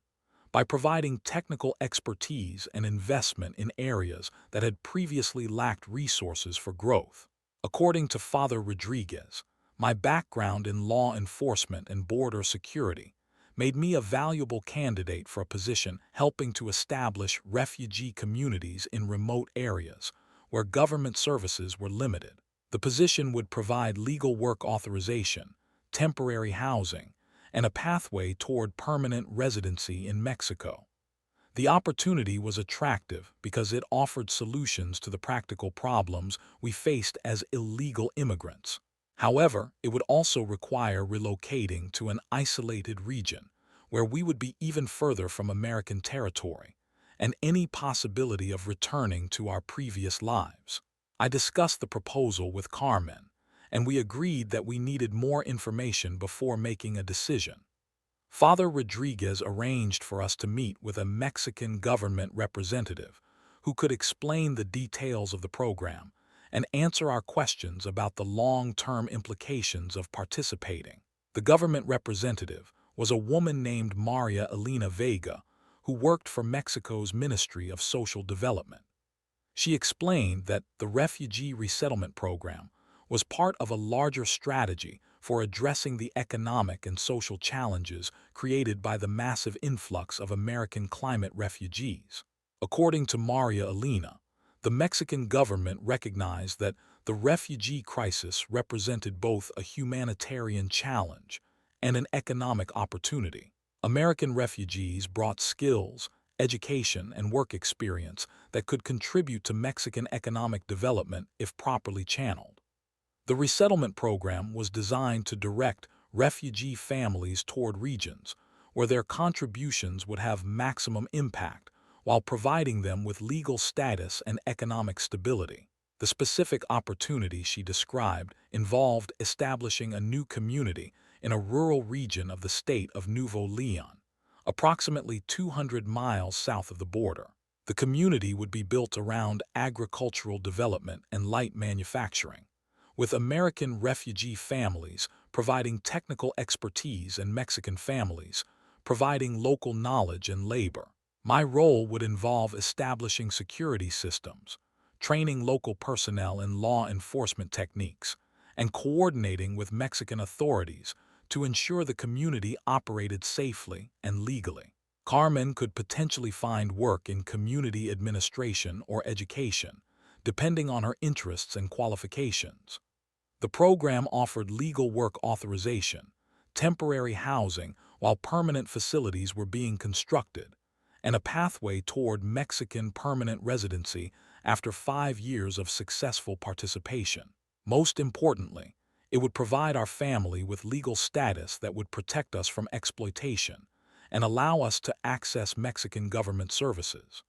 by providing technical expertise and investment in areas that had previously lacked resources for growth. According to Father Rodriguez, my background in law enforcement and border security made me a valuable candidate for a position helping to establish refugee communities in remote areas where government services were limited. The position would provide legal work authorization, temporary housing, and a pathway toward permanent residency in Mexico. The opportunity was attractive because it offered solutions to the practical problems we faced as illegal immigrants. However, it would also require relocating to an isolated region where we would be even further from American territory and any possibility of returning to our previous lives. I discussed the proposal with Carmen, and we agreed that we needed more information before making a decision. Father Rodriguez arranged for us to meet with a Mexican government representative who could explain the details of the program and answer our questions about the long-term implications of participating. The government representative was a woman named Maria Elena Vega, who worked for Mexico's Ministry of Social Development. She explained that the refugee resettlement program was part of a larger strategy for addressing the economic and social challenges created by the massive influx of American climate refugees. According to Maria Elena, the Mexican government recognized that the refugee crisis represented both a humanitarian challenge and an economic opportunity. American refugees brought skills, education, and work experience that could contribute to Mexican economic development if properly channeled. The resettlement program was designed to direct refugee families toward regions where their contributions would have maximum impact while providing them with legal status and economic stability. The specific opportunity she described involved establishing a new community in a rural region of the state of Nuevo Leon, approximately 200 miles south of the border. The community would be built around agricultural development and light manufacturing, with American refugee families providing technical expertise and Mexican families providing local knowledge and labor. My role would involve establishing security systems, training local personnel in law enforcement techniques, and coordinating with Mexican authorities to ensure the community operated safely and legally. Carmen could potentially find work in community administration or education, depending on her interests and qualifications. The program offered legal work authorization, temporary housing while permanent facilities were being constructed, and a pathway toward Mexican permanent residency after 5 years of successful participation. Most importantly, it would provide our family with legal status that would protect us from exploitation and allow us to access Mexican government services.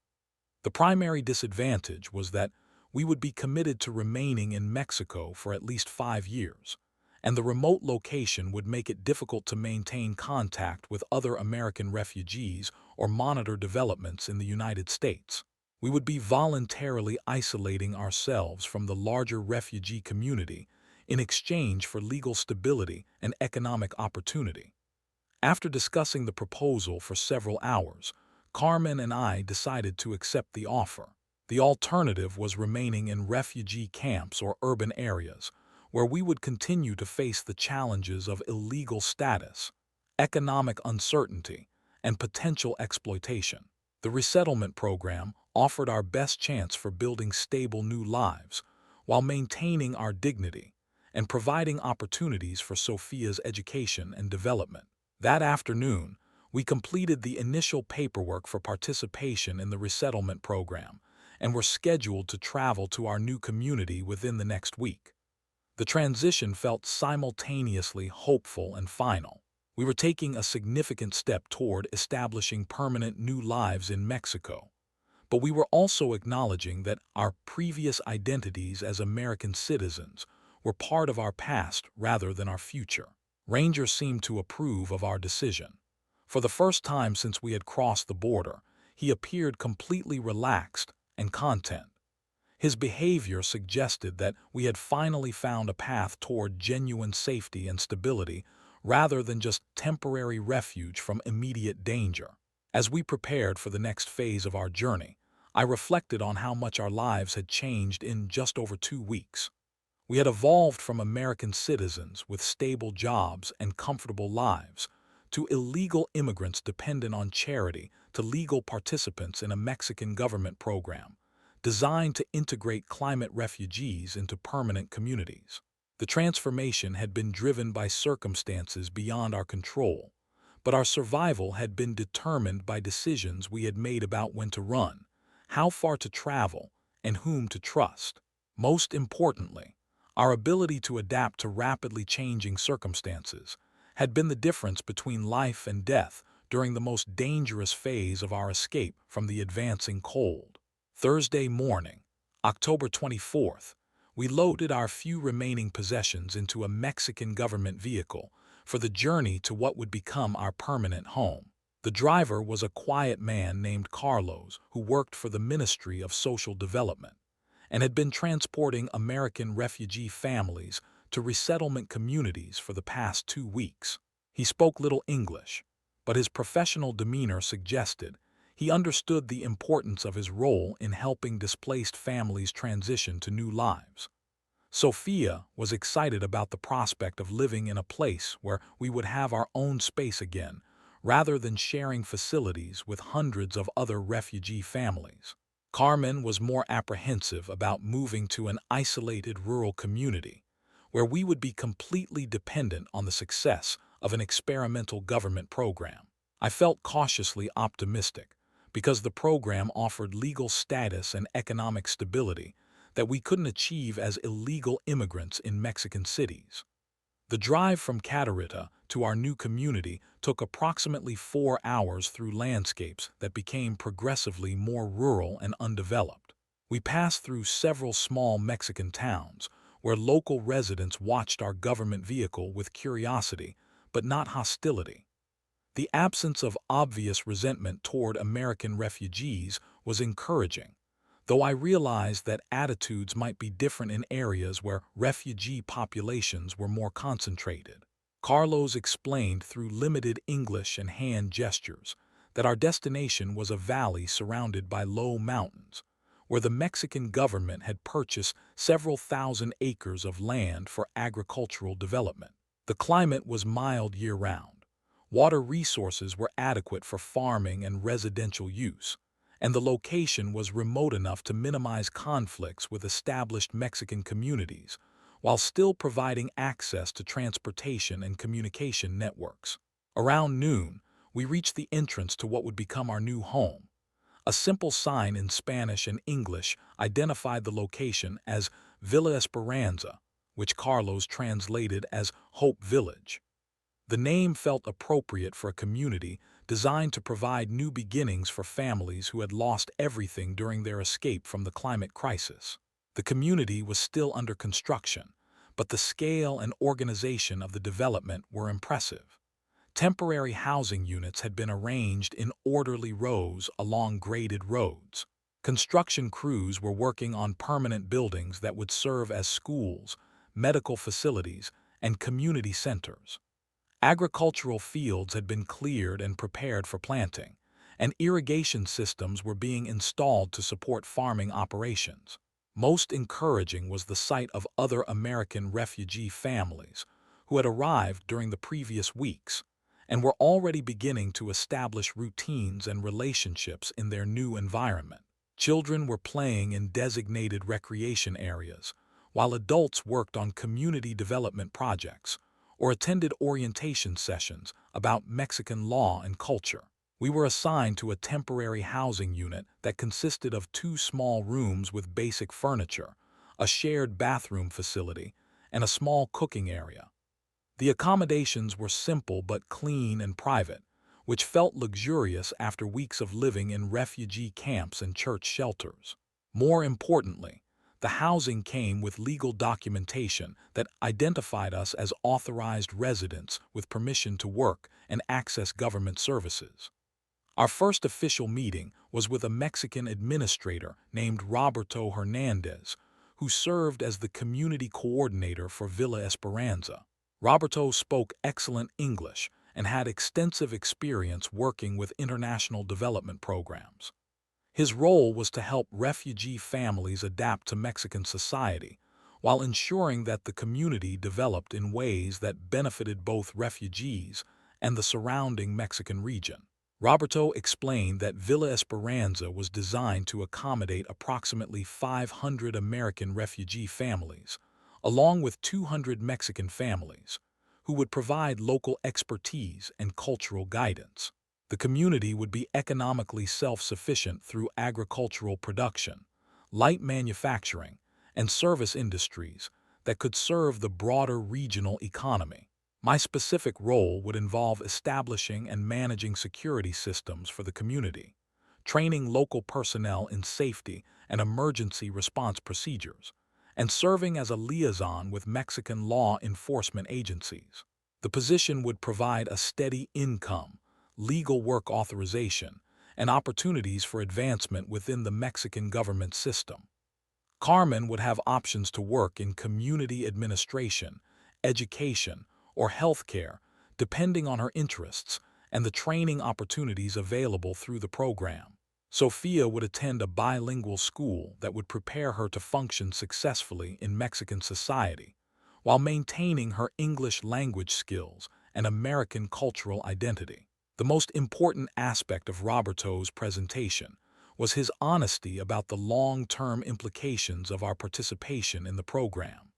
The primary disadvantage was that we would be committed to remaining in Mexico for at least 5 years, and the remote location would make it difficult to maintain contact with other American refugees or monitor developments in the United States. We would be voluntarily isolating ourselves from the larger refugee community in exchange for legal stability and economic opportunity. After discussing the proposal for several hours, Carmen and I decided to accept the offer. The alternative was remaining in refugee camps or urban areas, where we would continue to face the challenges of illegal status, economic uncertainty, and potential exploitation. The resettlement program offered our best chance for building stable new lives while maintaining our dignity and providing opportunities for Sophia's education and development. That afternoon, we completed the initial paperwork for participation in the resettlement program and were scheduled to travel to our new community within the next week. The transition felt simultaneously hopeful and final. We were taking a significant step toward establishing permanent new lives in Mexico, but we were also acknowledging that our previous identities as American citizens were part of our past rather than our future. Ranger seemed to approve of our decision. For the first time since we had crossed the border, he appeared completely relaxed and content. His behavior suggested that we had finally found a path toward genuine safety and stability rather than just temporary refuge from immediate danger. As we prepared for the next phase of our journey, I reflected on how much our lives had changed in just over 2 weeks. We had evolved from American citizens with stable jobs and comfortable lives to illegal immigrants dependent on charity to legal participants in a Mexican government program designed to integrate climate refugees into permanent communities. The transformation had been driven by circumstances beyond our control, but our survival had been determined by decisions we had made about when to run, how far to travel, and whom to trust. Most importantly, our ability to adapt to rapidly changing circumstances had been the difference between life and death during the most dangerous phase of our escape from the advancing cold. Thursday morning, October 24th, we loaded our few remaining possessions into a Mexican government vehicle for the journey to what would become our permanent home. The driver was a quiet man named Carlos who worked for the Ministry of Social Development and had been transporting American refugee families to resettlement communities for the past 2 weeks. He spoke little English, but his professional demeanor suggested He understood the importance of his role in helping displaced families transition to new lives. Sophia was excited about the prospect of living in a place where we would have our own space again, rather than sharing facilities with hundreds of other refugee families. Carmen was more apprehensive about moving to an isolated rural community, where we would be completely dependent on the success of an experimental government program. I felt cautiously optimistic, because the program offered legal status and economic stability that we couldn't achieve as illegal immigrants in Mexican cities. The drive from Cadereyta to our new community took approximately 4 hours through landscapes that became progressively more rural and undeveloped. We passed through several small Mexican towns, where local residents watched our government vehicle with curiosity, but not hostility. The absence of obvious resentment toward American refugees was encouraging, though I realized that attitudes might be different in areas where refugee populations were more concentrated. Carlos explained through limited English and hand gestures that our destination was a valley surrounded by low mountains, where the Mexican government had purchased several thousand acres of land for agricultural development. The climate was mild year-round. Water resources were adequate for farming and residential use, and the location was remote enough to minimize conflicts with established Mexican communities, while still providing access to transportation and communication networks. Around noon, we reached the entrance to what would become our new home. A simple sign in Spanish and English identified the location as Villa Esperanza, which Carlos translated as Hope Village. The name felt appropriate for a community designed to provide new beginnings for families who had lost everything during their escape from the climate crisis. The community was still under construction, but the scale and organization of the development were impressive. Temporary housing units had been arranged in orderly rows along graded roads. Construction crews were working on permanent buildings that would serve as schools, medical facilities, and community centers. Agricultural fields had been cleared and prepared for planting, and irrigation systems were being installed to support farming operations. Most encouraging was the sight of other American refugee families who had arrived during the previous weeks and were already beginning to establish routines and relationships in their new environment. Children were playing in designated recreation areas, while adults worked on community development projects or attended orientation sessions about Mexican law and culture. We were assigned to a temporary housing unit that consisted of 2 small rooms with basic furniture, a shared bathroom facility, and a small cooking area. The accommodations were simple but clean and private, which felt luxurious after weeks of living in refugee camps and church shelters. More importantly, the housing came with legal documentation that identified us as authorized residents with permission to work and access government services. Our first official meeting was with a Mexican administrator named Roberto Hernandez, who served as the community coordinator for Villa Esperanza. Roberto spoke excellent English and had extensive experience working with international development programs. His role was to help refugee families adapt to Mexican society, while ensuring that the community developed in ways that benefited both refugees and the surrounding Mexican region. Roberto explained that Villa Esperanza was designed to accommodate approximately 500 American refugee families, along with 200 Mexican families, who would provide local expertise and cultural guidance. The community would be economically self-sufficient through agricultural production, light manufacturing, and service industries that could serve the broader regional economy. My specific role would involve establishing and managing security systems for the community, training local personnel in safety and emergency response procedures, and serving as a liaison with Mexican law enforcement agencies. The position would provide a steady income, legal work authorization, and opportunities for advancement within the Mexican government system. Carmen would have options to work in community administration, education, or healthcare, depending on her interests, and the training opportunities available through the program. Sophia would attend a bilingual school that would prepare her to function successfully in Mexican society, while maintaining her English language skills and American cultural identity. The most important aspect of Roberto's presentation was his honesty about the long-term implications of our participation in the program.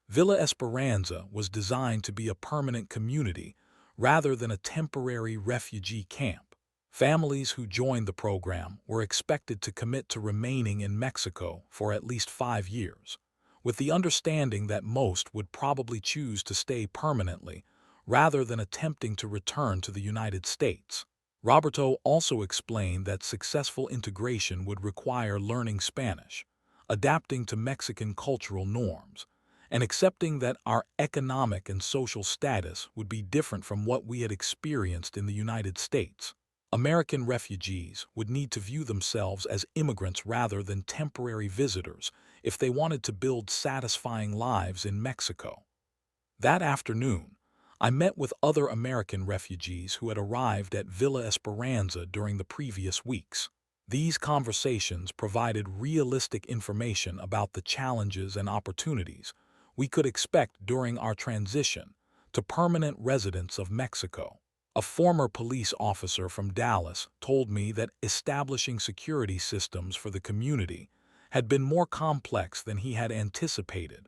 Villa Esperanza was designed to be a permanent community rather than a temporary refugee camp. Families who joined the program were expected to commit to remaining in Mexico for at least 5 years, with the understanding that most would probably choose to stay permanently rather than attempting to return to the United States. Roberto also explained that successful integration would require learning Spanish, adapting to Mexican cultural norms, and accepting that our economic and social status would be different from what we had experienced in the United States. American refugees would need to view themselves as immigrants rather than temporary visitors if they wanted to build satisfying lives in Mexico. That afternoon, I met with other American refugees who had arrived at Villa Esperanza during the previous weeks. These conversations provided realistic information about the challenges and opportunities we could expect during our transition to permanent residents of Mexico. A former police officer from Dallas told me that establishing security systems for the community had been more complex than he had anticipated,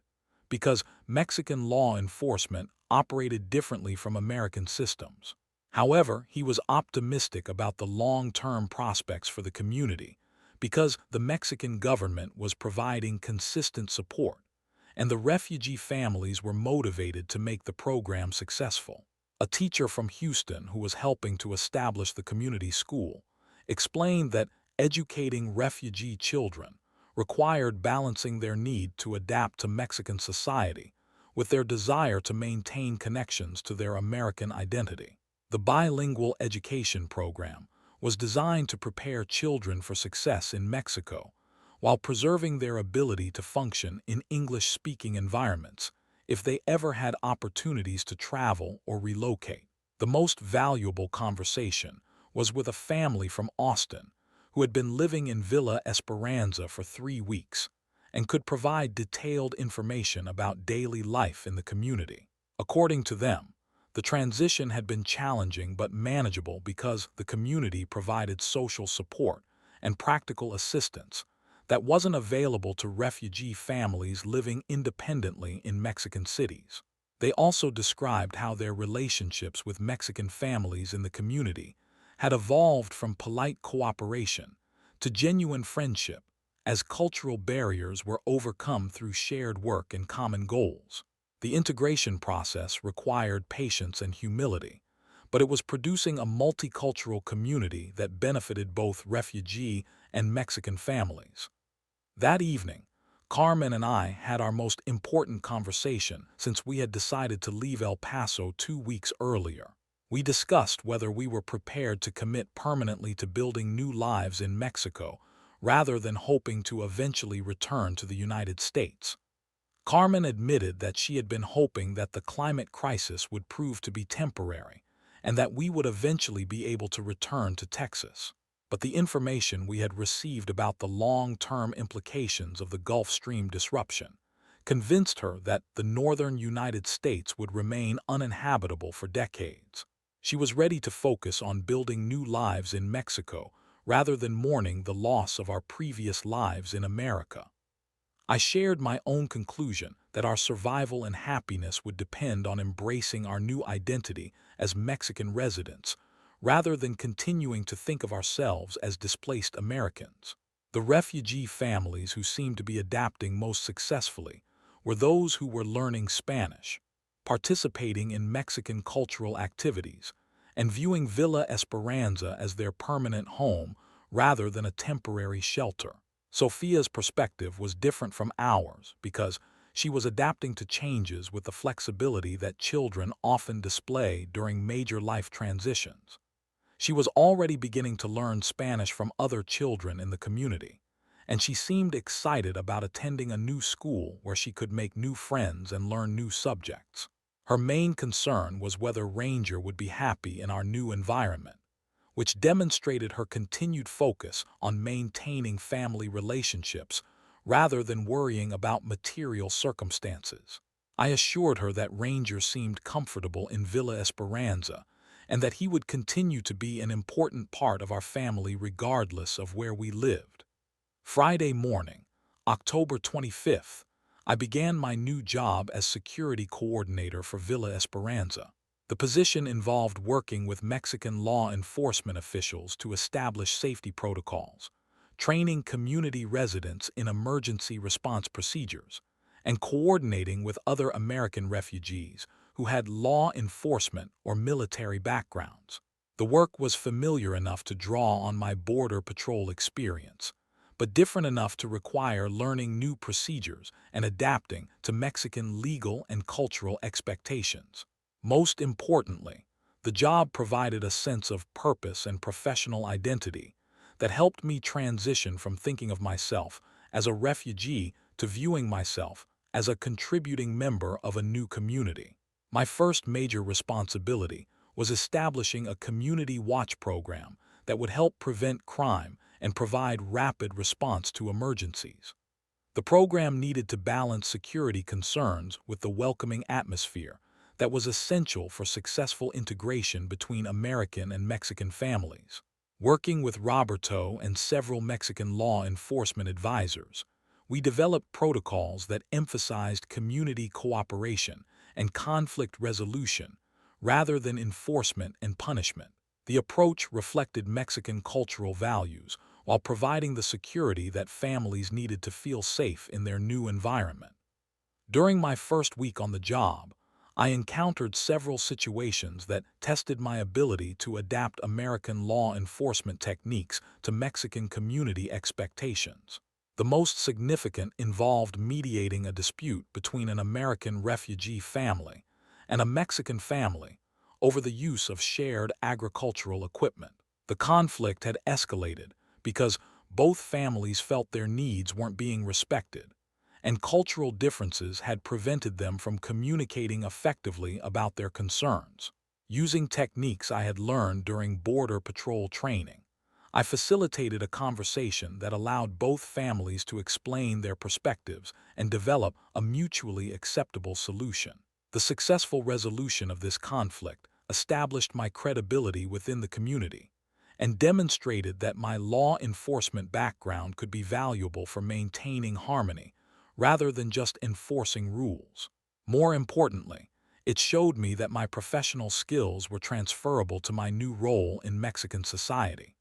because Mexican law enforcement operated differently from American systems. However, he was optimistic about the long-term prospects for the community because the Mexican government was providing consistent support, and the refugee families were motivated to make the program successful. A teacher from Houston who was helping to establish the community school explained that educating refugee children required balancing their need to adapt to Mexican society with their desire to maintain connections to their American identity. The bilingual education program was designed to prepare children for success in Mexico while preserving their ability to function in English-speaking environments if they ever had opportunities to travel or relocate. The most valuable conversation was with a family from Austin who had been living in Villa Esperanza for 3 weeks and could provide detailed information about daily life in the community. According to them, the transition had been challenging but manageable because the community provided social support and practical assistance that wasn't available to refugee families living independently in Mexican cities. They also described how their relationships with Mexican families in the community had evolved from polite cooperation to genuine friendship as cultural barriers were overcome through shared work and common goals. The integration process required patience and humility, but it was producing a multicultural community that benefited both refugee and Mexican families. That evening, Carmen and I had our most important conversation since we had decided to leave El Paso 2 weeks earlier. We discussed whether we were prepared to commit permanently to building new lives in Mexico rather than hoping to eventually return to the United States. Carmen admitted that she had been hoping that the climate crisis would prove to be temporary and that we would eventually be able to return to Texas. But the information we had received about the long-term implications of the Gulf Stream disruption convinced her that the northern United States would remain uninhabitable for decades. She was ready to focus on building new lives in Mexico rather than mourning the loss of our previous lives in America. I shared my own conclusion that our survival and happiness would depend on embracing our new identity as Mexican residents, rather than continuing to think of ourselves as displaced Americans. The refugee families who seemed to be adapting most successfully were those who were learning Spanish, participating in Mexican cultural activities, and viewing Villa Esperanza as their permanent home rather than a temporary shelter. Sophia's perspective was different from ours because she was adapting to changes with the flexibility that children often display during major life transitions. She was already beginning to learn Spanish from other children in the community, and she seemed excited about attending a new school where she could make new friends and learn new subjects. Her main concern was whether Ranger would be happy in our new environment, which demonstrated her continued focus on maintaining family relationships rather than worrying about material circumstances. I assured her that Ranger seemed comfortable in Villa Esperanza and that he would continue to be an important part of our family regardless of where we lived. Friday morning, October 25th, I began my new job as security coordinator for Villa Esperanza. The position involved working with Mexican law enforcement officials to establish safety protocols, training community residents in emergency response procedures, and coordinating with other American refugees who had law enforcement or military backgrounds. The work was familiar enough to draw on my border patrol experience, but different enough to require learning new procedures and adapting to Mexican legal and cultural expectations. Most importantly, the job provided a sense of purpose and professional identity that helped me transition from thinking of myself as a refugee to viewing myself as a contributing member of a new community. My first major responsibility was establishing a community watch program that would help prevent crime and provide rapid response to emergencies. The program needed to balance security concerns with the welcoming atmosphere that was essential for successful integration between American and Mexican families. Working with Roberto and several Mexican law enforcement advisors, we developed protocols that emphasized community cooperation and conflict resolution rather than enforcement and punishment. The approach reflected Mexican cultural values while providing the security that families needed to feel safe in their new environment. During my first week on the job, I encountered several situations that tested my ability to adapt American law enforcement techniques to Mexican community expectations. The most significant involved mediating a dispute between an American refugee family and a Mexican family over the use of shared agricultural equipment. The conflict had escalated because both families felt their needs weren't being respected, and cultural differences had prevented them from communicating effectively about their concerns. Using techniques I had learned during border patrol training, I facilitated a conversation that allowed both families to explain their perspectives and develop a mutually acceptable solution. The successful resolution of this conflict established my credibility within the community and demonstrated that my law enforcement background could be valuable for maintaining harmony rather than just enforcing rules. More importantly, it showed me that my professional skills were transferable to my new role in Mexican society.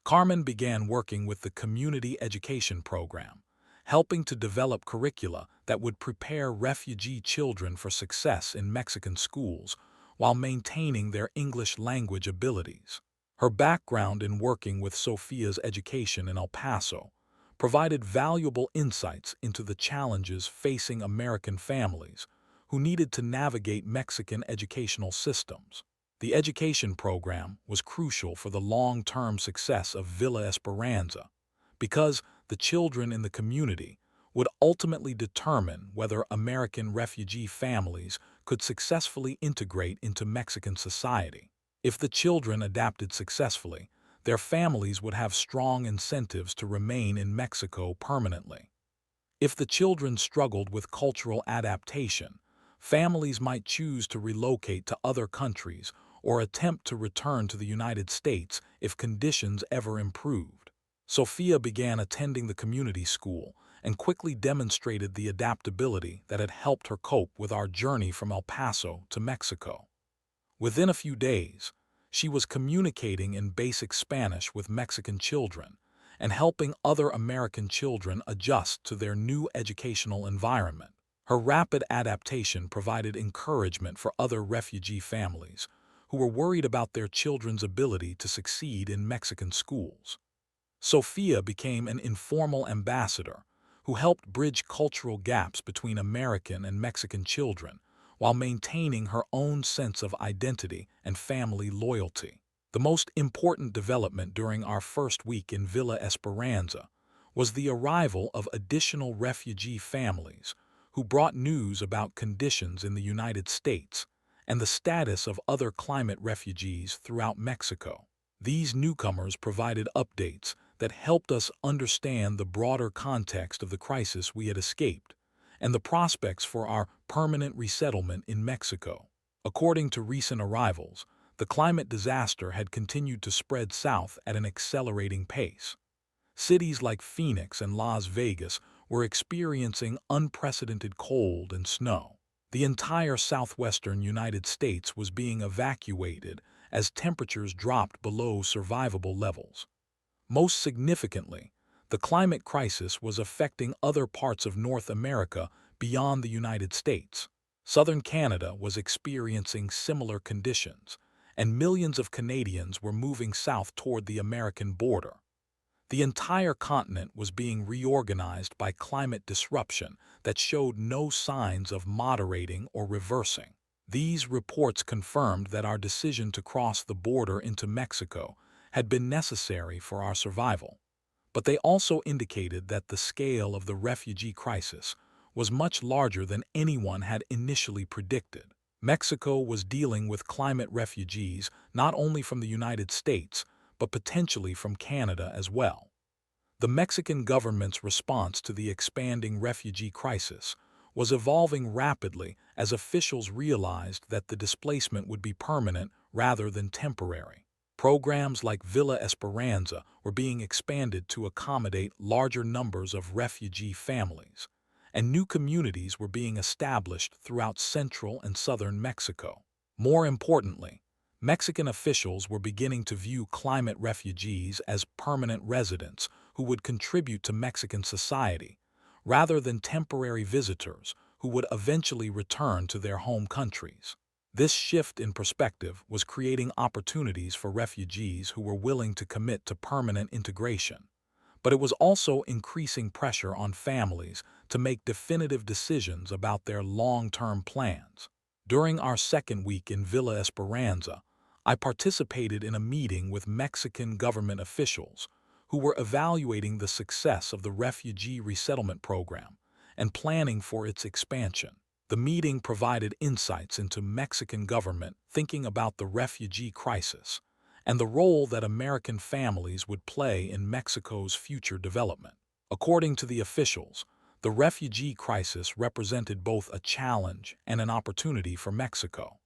Carmen began working with the community education program, helping to develop curricula that would prepare refugee children for success in Mexican schools while maintaining their English language abilities. Her background in working with Sophia's education in El Paso provided valuable insights into the challenges facing American families who needed to navigate Mexican educational systems. The education program was crucial for the long-term success of Villa Esperanza because the children in the community would ultimately determine whether American refugee families could successfully integrate into Mexican society. If the children adapted successfully, their families would have strong incentives to remain in Mexico permanently. If the children struggled with cultural adaptation, families might choose to relocate to other countries or attempt to return to the United States if conditions ever improved. Sophia began attending the community school and quickly demonstrated the adaptability that had helped her cope with our journey from El Paso to Mexico. Within a few days, she was communicating in basic Spanish with Mexican children and helping other American children adjust to their new educational environment. Her rapid adaptation provided encouragement for other refugee families who were worried about their children's ability to succeed in Mexican schools. Sophia became an informal ambassador who helped bridge cultural gaps between American and Mexican children while maintaining her own sense of identity and family loyalty. The most important development during our first week in Villa Esperanza was the arrival of additional refugee families who brought news about conditions in the United States and the status of other climate refugees throughout Mexico. These newcomers provided updates that helped us understand the broader context of the crisis we had escaped and the prospects for our permanent resettlement in Mexico. According to recent arrivals, the climate disaster had continued to spread south at an accelerating pace. Cities like Phoenix and Las Vegas were experiencing unprecedented cold and snow. The entire southwestern United States was being evacuated as temperatures dropped below survivable levels. Most significantly, the climate crisis was affecting other parts of North America beyond the United States. Southern Canada was experiencing similar conditions, and millions of Canadians were moving south toward the American border. The entire continent was being reorganized by climate disruption that showed no signs of moderating or reversing. These reports confirmed that our decision to cross the border into Mexico had been necessary for our survival. But they also indicated that the scale of the refugee crisis was much larger than anyone had initially predicted. Mexico was dealing with climate refugees not only from the United States, but potentially from Canada as well. The Mexican government's response to the expanding refugee crisis was evolving rapidly as officials realized that the displacement would be permanent rather than temporary. Programs like Villa Esperanza were being expanded to accommodate larger numbers of refugee families, and new communities were being established throughout central and southern Mexico. More importantly, Mexican officials were beginning to view climate refugees as permanent residents who would contribute to Mexican society, rather than temporary visitors who would eventually return to their home countries. This shift in perspective was creating opportunities for refugees who were willing to commit to permanent integration, but it was also increasing pressure on families to make definitive decisions about their long-term plans. During our second week in Villa Esperanza, I participated in a meeting with Mexican government officials who were evaluating the success of the refugee resettlement program and planning for its expansion. The meeting provided insights into Mexican government thinking about the refugee crisis and the role that American families would play in Mexico's future development. According to the officials, the refugee crisis represented both a challenge and an opportunity for Mexico.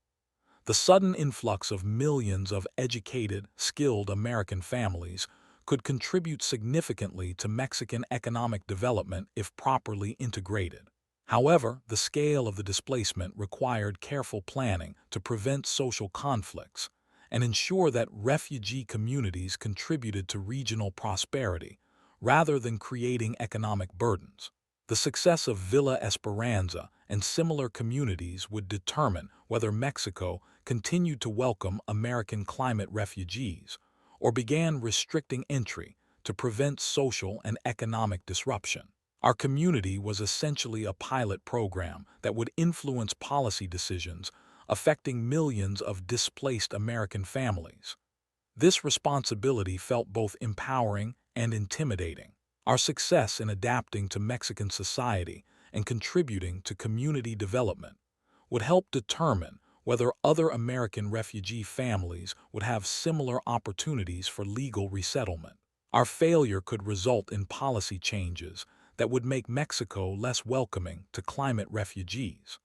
The sudden influx of millions of educated, skilled American families could contribute significantly to Mexican economic development if properly integrated. However, the scale of the displacement required careful planning to prevent social conflicts and ensure that refugee communities contributed to regional prosperity rather than creating economic burdens. The success of Villa Esperanza and similar communities would determine whether Mexico continued to welcome American climate refugees or began restricting entry to prevent social and economic disruption. Our community was essentially a pilot program that would influence policy decisions affecting millions of displaced American families. This responsibility felt both empowering and intimidating. Our success in adapting to Mexican society and contributing to community development would help determine whether other American refugee families would have similar opportunities for legal resettlement. Our failure could result in policy changes that would make Mexico less welcoming to climate refugees.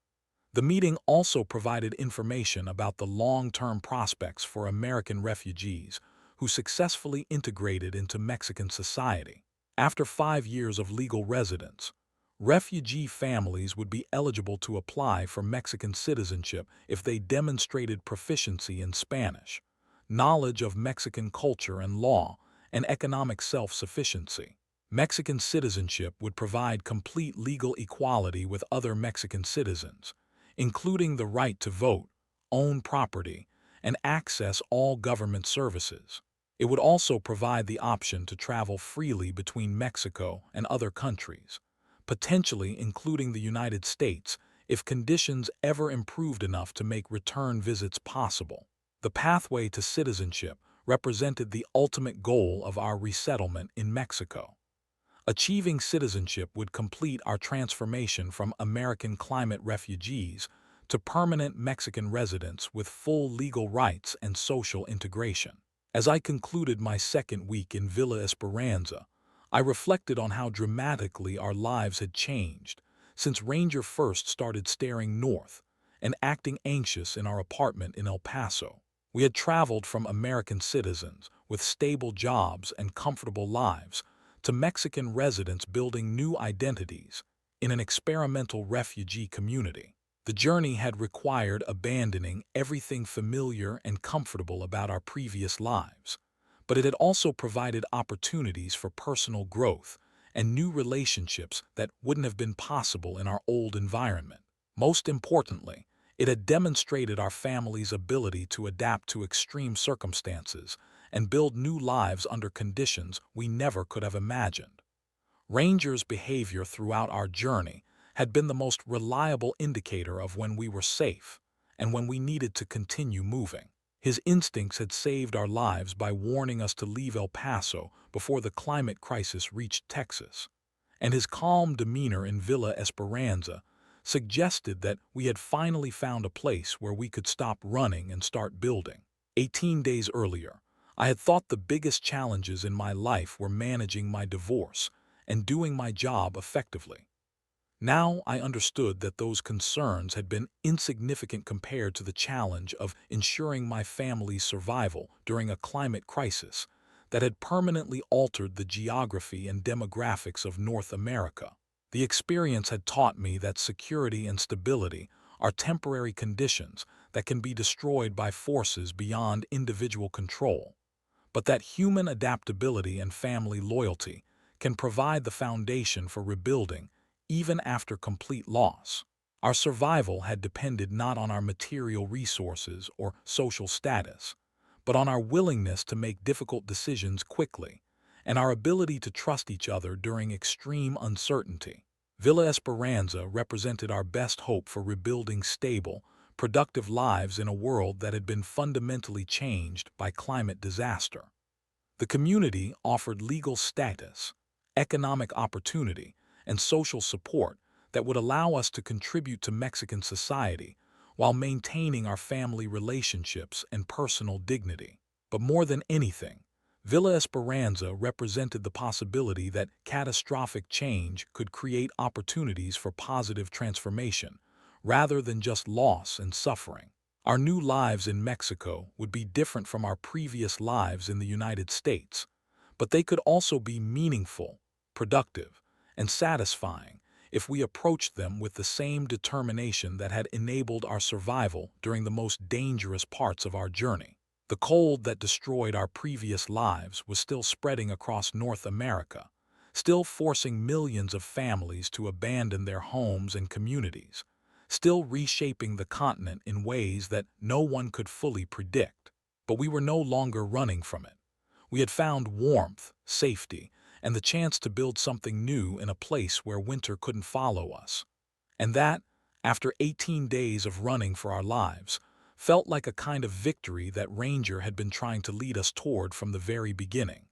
The meeting also provided information about the long-term prospects for American refugees who successfully integrated into Mexican society. After 5 years of legal residence, refugee families would be eligible to apply for Mexican citizenship if they demonstrated proficiency in Spanish, knowledge of Mexican culture and law, and economic self-sufficiency. Mexican citizenship would provide complete legal equality with other Mexican citizens, including the right to vote, own property, and access all government services. It would also provide the option to travel freely between Mexico and other countries, potentially including the United States if conditions ever improved enough to make return visits possible. The pathway to citizenship represented the ultimate goal of our resettlement in Mexico. Achieving citizenship would complete our transformation from American climate refugees to permanent Mexican residents with full legal rights and social integration. As I concluded my second week in Villa Esperanza, I reflected on how dramatically our lives had changed since Ranger first started staring north and acting anxious in our apartment in El Paso. We had traveled from American citizens with stable jobs and comfortable lives to Mexican residents building new identities in an experimental refugee community. The journey had required abandoning everything familiar and comfortable about our previous lives, but it had also provided opportunities for personal growth and new relationships that wouldn't have been possible in our old environment. Most importantly, it had demonstrated our family's ability to adapt to extreme circumstances and build new lives under conditions we never could have imagined. Ranger's behavior throughout our journey had been the most reliable indicator of when we were safe and when we needed to continue moving. His instincts had saved our lives by warning us to leave El Paso before the climate crisis reached Texas, and his calm demeanor in Villa Esperanza suggested that we had finally found a place where we could stop running and start building. 18 days earlier, I had thought the biggest challenges in my life were managing my divorce and doing my job effectively. Now I understood that those concerns had been insignificant compared to the challenge of ensuring my family's survival during a climate crisis that had permanently altered the geography and demographics of North America. The experience had taught me that security and stability are temporary conditions that can be destroyed by forces beyond individual control, but that human adaptability and family loyalty can provide the foundation for rebuilding even after complete loss. Our survival had depended not on our material resources or social status, but on our willingness to make difficult decisions quickly and our ability to trust each other during extreme uncertainty. Villa Esperanza represented our best hope for rebuilding stable, productive lives in a world that had been fundamentally changed by climate disaster. The community offered legal status, economic opportunity, and social support that would allow us to contribute to Mexican society while maintaining our family relationships and personal dignity. But more than anything, Villa Esperanza represented the possibility that catastrophic change could create opportunities for positive transformation, rather than just loss and suffering. Our new lives in Mexico would be different from our previous lives in the United States, but they could also be meaningful, productive, and satisfying if we approached them with the same determination that had enabled our survival during the most dangerous parts of our journey. The cold that destroyed our previous lives was still spreading across North America, still forcing millions of families to abandon their homes and communities, still reshaping the continent in ways that no one could fully predict. But we were no longer running from it. We had found warmth, safety, and the chance to build something new in a place where winter couldn't follow us. And that, after 18 days of running for our lives, felt like a kind of victory that Ranger had been trying to lead us toward from the very beginning.